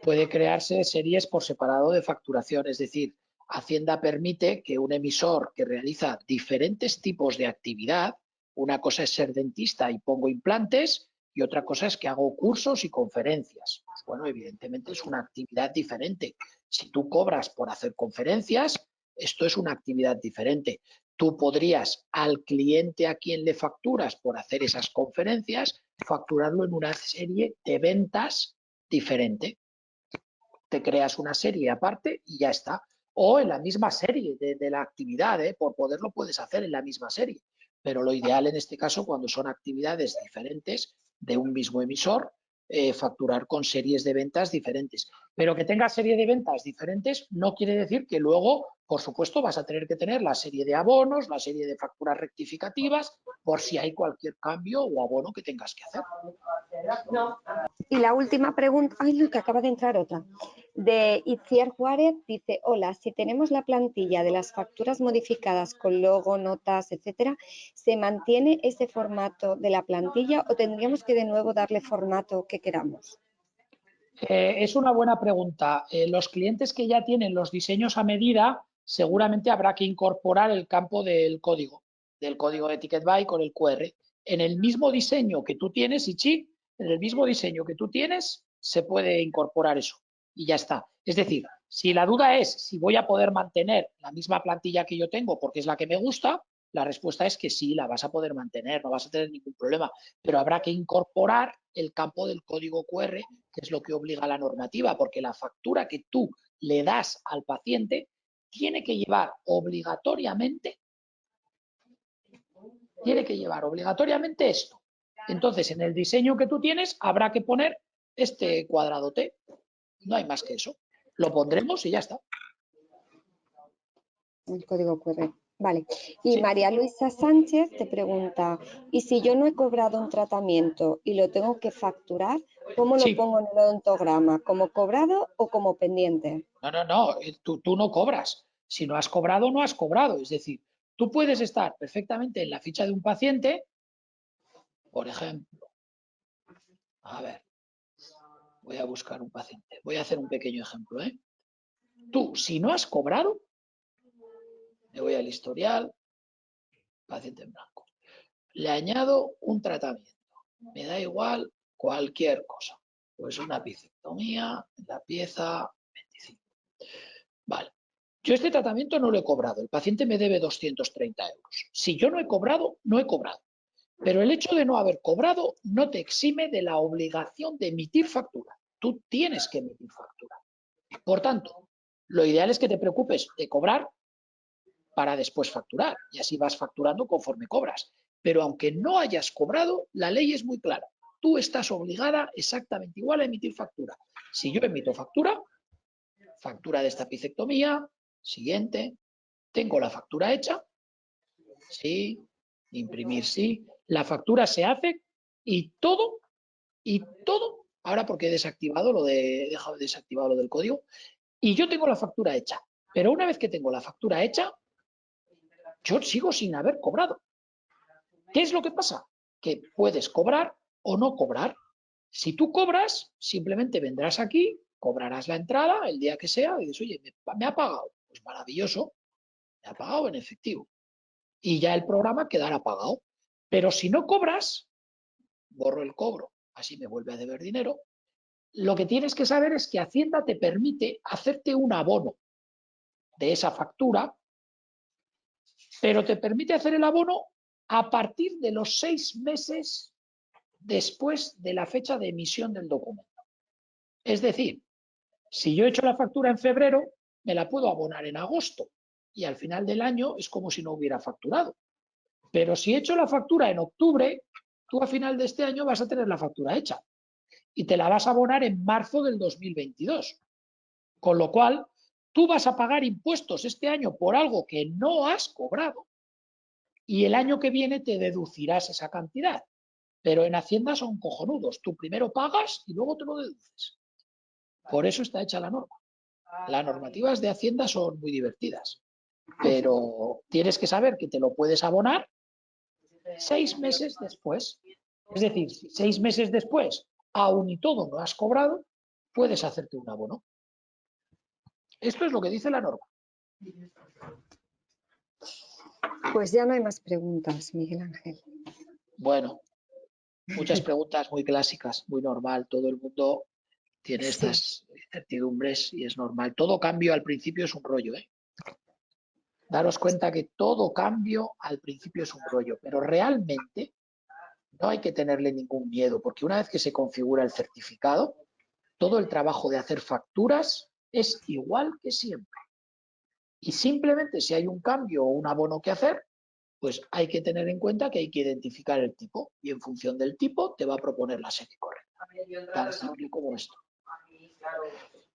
Puede crearse series por separado de facturación, es decir, Hacienda permite que un emisor que realiza diferentes tipos de actividad, una cosa es ser dentista y pongo implantes y otra cosa es que hago cursos y conferencias. Pues bueno, evidentemente es una actividad diferente. Si tú cobras por hacer conferencias, esto es una actividad diferente. Tú podrías al cliente a quien le facturas por hacer esas conferencias, facturarlo en una serie de ventas diferente. Te creas una serie aparte y ya está. O en la misma serie de la actividad, por poderlo puedes hacer en la misma serie. Pero lo ideal en este caso, cuando son actividades diferentes de un mismo emisor, facturar con series de ventas diferentes. Pero que tengas serie de ventas diferentes no quiere decir que luego, por supuesto, vas a tener que tener la serie de abonos, la serie de facturas rectificativas, por si hay cualquier cambio o abono que tengas que hacer. Y la última pregunta, ay no, que acaba de entrar otra, de Itziar Juárez, dice, hola, si tenemos la plantilla de las facturas modificadas con logo, notas, etcétera, ¿se mantiene ese formato de la plantilla o tendríamos que de nuevo darle formato que queramos? Es una buena pregunta. Los clientes que ya tienen los diseños a medida, seguramente habrá que incorporar el campo del código de Ticket Buy con el QR. en el mismo diseño que tú tienes, Ichi, en el mismo diseño que tú tienes, se puede incorporar eso y ya está. Es decir, si la duda es si voy a poder mantener la misma plantilla que yo tengo porque es la que me gusta, la respuesta es que sí, la vas a poder mantener, no vas a tener ningún problema, pero habrá que incorporar el campo del código QR, que es lo que obliga a la normativa, porque la factura que tú le das al paciente tiene que llevar obligatoriamente esto. Entonces, en el diseño que tú tienes, habrá que poner este cuadrado T. No hay más que eso. Lo pondremos y ya está. El código QR. Vale. Y Sí. María Luisa Sánchez te pregunta, ¿y si yo no he cobrado un tratamiento y lo tengo que facturar, cómo lo pongo en el odontograma? ¿Como cobrado o como pendiente? No. Tú no cobras. Si no has cobrado, no has cobrado. Es decir, tú puedes estar perfectamente en la ficha de un paciente, por ejemplo. A ver, voy a buscar un paciente. Voy a hacer un pequeño ejemplo, ¿eh? Tú, si no has cobrado, me voy al historial, paciente en blanco. Le añado un tratamiento. Me da igual cualquier cosa. Pues una apicectomía en la pieza 25. Vale. Yo este tratamiento no lo he cobrado. El paciente me debe 230 euros. Si yo no he cobrado, no he cobrado. Pero el hecho de no haber cobrado no te exime de la obligación de emitir factura. Tú tienes que emitir factura. Por tanto, lo ideal es que te preocupes de cobrar para después facturar y así vas facturando conforme cobras. Pero aunque no hayas cobrado, la ley es muy clara. Tú estás obligada exactamente igual a emitir factura. Si yo emito factura, factura de esta apicectomía, siguiente, tengo la factura hecha, sí, imprimir sí, la factura se hace y todo, ahora porque he dejado desactivado lo del código, y yo tengo la factura hecha. Pero una vez que tengo la factura hecha, yo sigo sin haber cobrado. ¿Qué es lo que pasa? Que puedes cobrar o no cobrar. Si tú cobras, simplemente vendrás aquí, cobrarás la entrada el día que sea y dices, oye, me ha pagado. Pues maravilloso, me ha pagado en efectivo. Y ya el programa quedará pagado. Pero si no cobras, borro el cobro, así me vuelve a deber dinero. Lo que tienes que saber es que Hacienda te permite hacerte un abono de esa factura, pero te permite hacer el abono a partir de los 6 meses después de la fecha de emisión del documento. Es decir, si yo he hecho la factura en febrero, me la puedo abonar en agosto y al final del año es como si no hubiera facturado. Pero si he hecho la factura en octubre, tú a final de este año vas a tener la factura hecha y te la vas a abonar en marzo del 2022. Con lo cual, tú vas a pagar impuestos este año por algo que no has cobrado y el año que viene te deducirás esa cantidad. Pero en Hacienda son cojonudos. Tú primero pagas y luego te lo deduces. Por eso está hecha la norma. Las normativas de Hacienda son muy divertidas, pero tienes que saber que te lo puedes abonar 6 meses después. Es decir, si 6 meses después, aún y todo no has cobrado, puedes hacerte un abono. Esto es lo que dice la norma. Pues ya no hay más preguntas, Miguel Ángel. Bueno, muchas preguntas muy clásicas, muy normal. Todo el mundo tiene estas incertidumbres y es normal. Todo cambio al principio es un rollo, ¿eh? Daros cuenta que todo cambio al principio es un rollo, pero realmente no hay que tenerle ningún miedo, porque una vez que se configura el certificado, todo el trabajo de hacer facturas es igual que siempre. Y simplemente si hay un cambio o un abono que hacer, pues hay que tener en cuenta que hay que identificar el tipo y en función del tipo te va a proponer la serie correcta. Tan simple como esto.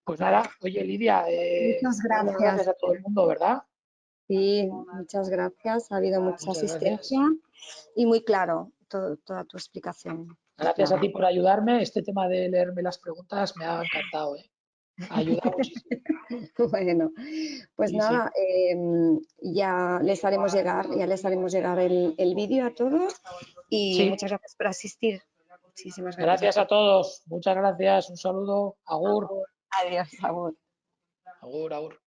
Pues nada, oye Lidia, muchas gracias a todo el mundo, ¿verdad? Sí, muchas gracias. Ha habido mucha asistencia y muy claro toda tu explicación. Gracias a ti por ayudarme. Este tema de leerme las preguntas me ha encantado, ¿eh? Ayuda muchísimo. Bueno, pues Sí, nada, ya les haremos llegar el vídeo a todos y sí. muchas gracias por asistir. Muchísimas Gracias a todos. Muchas gracias. Un saludo. Agur. Adiós, Agur. Agur, agur.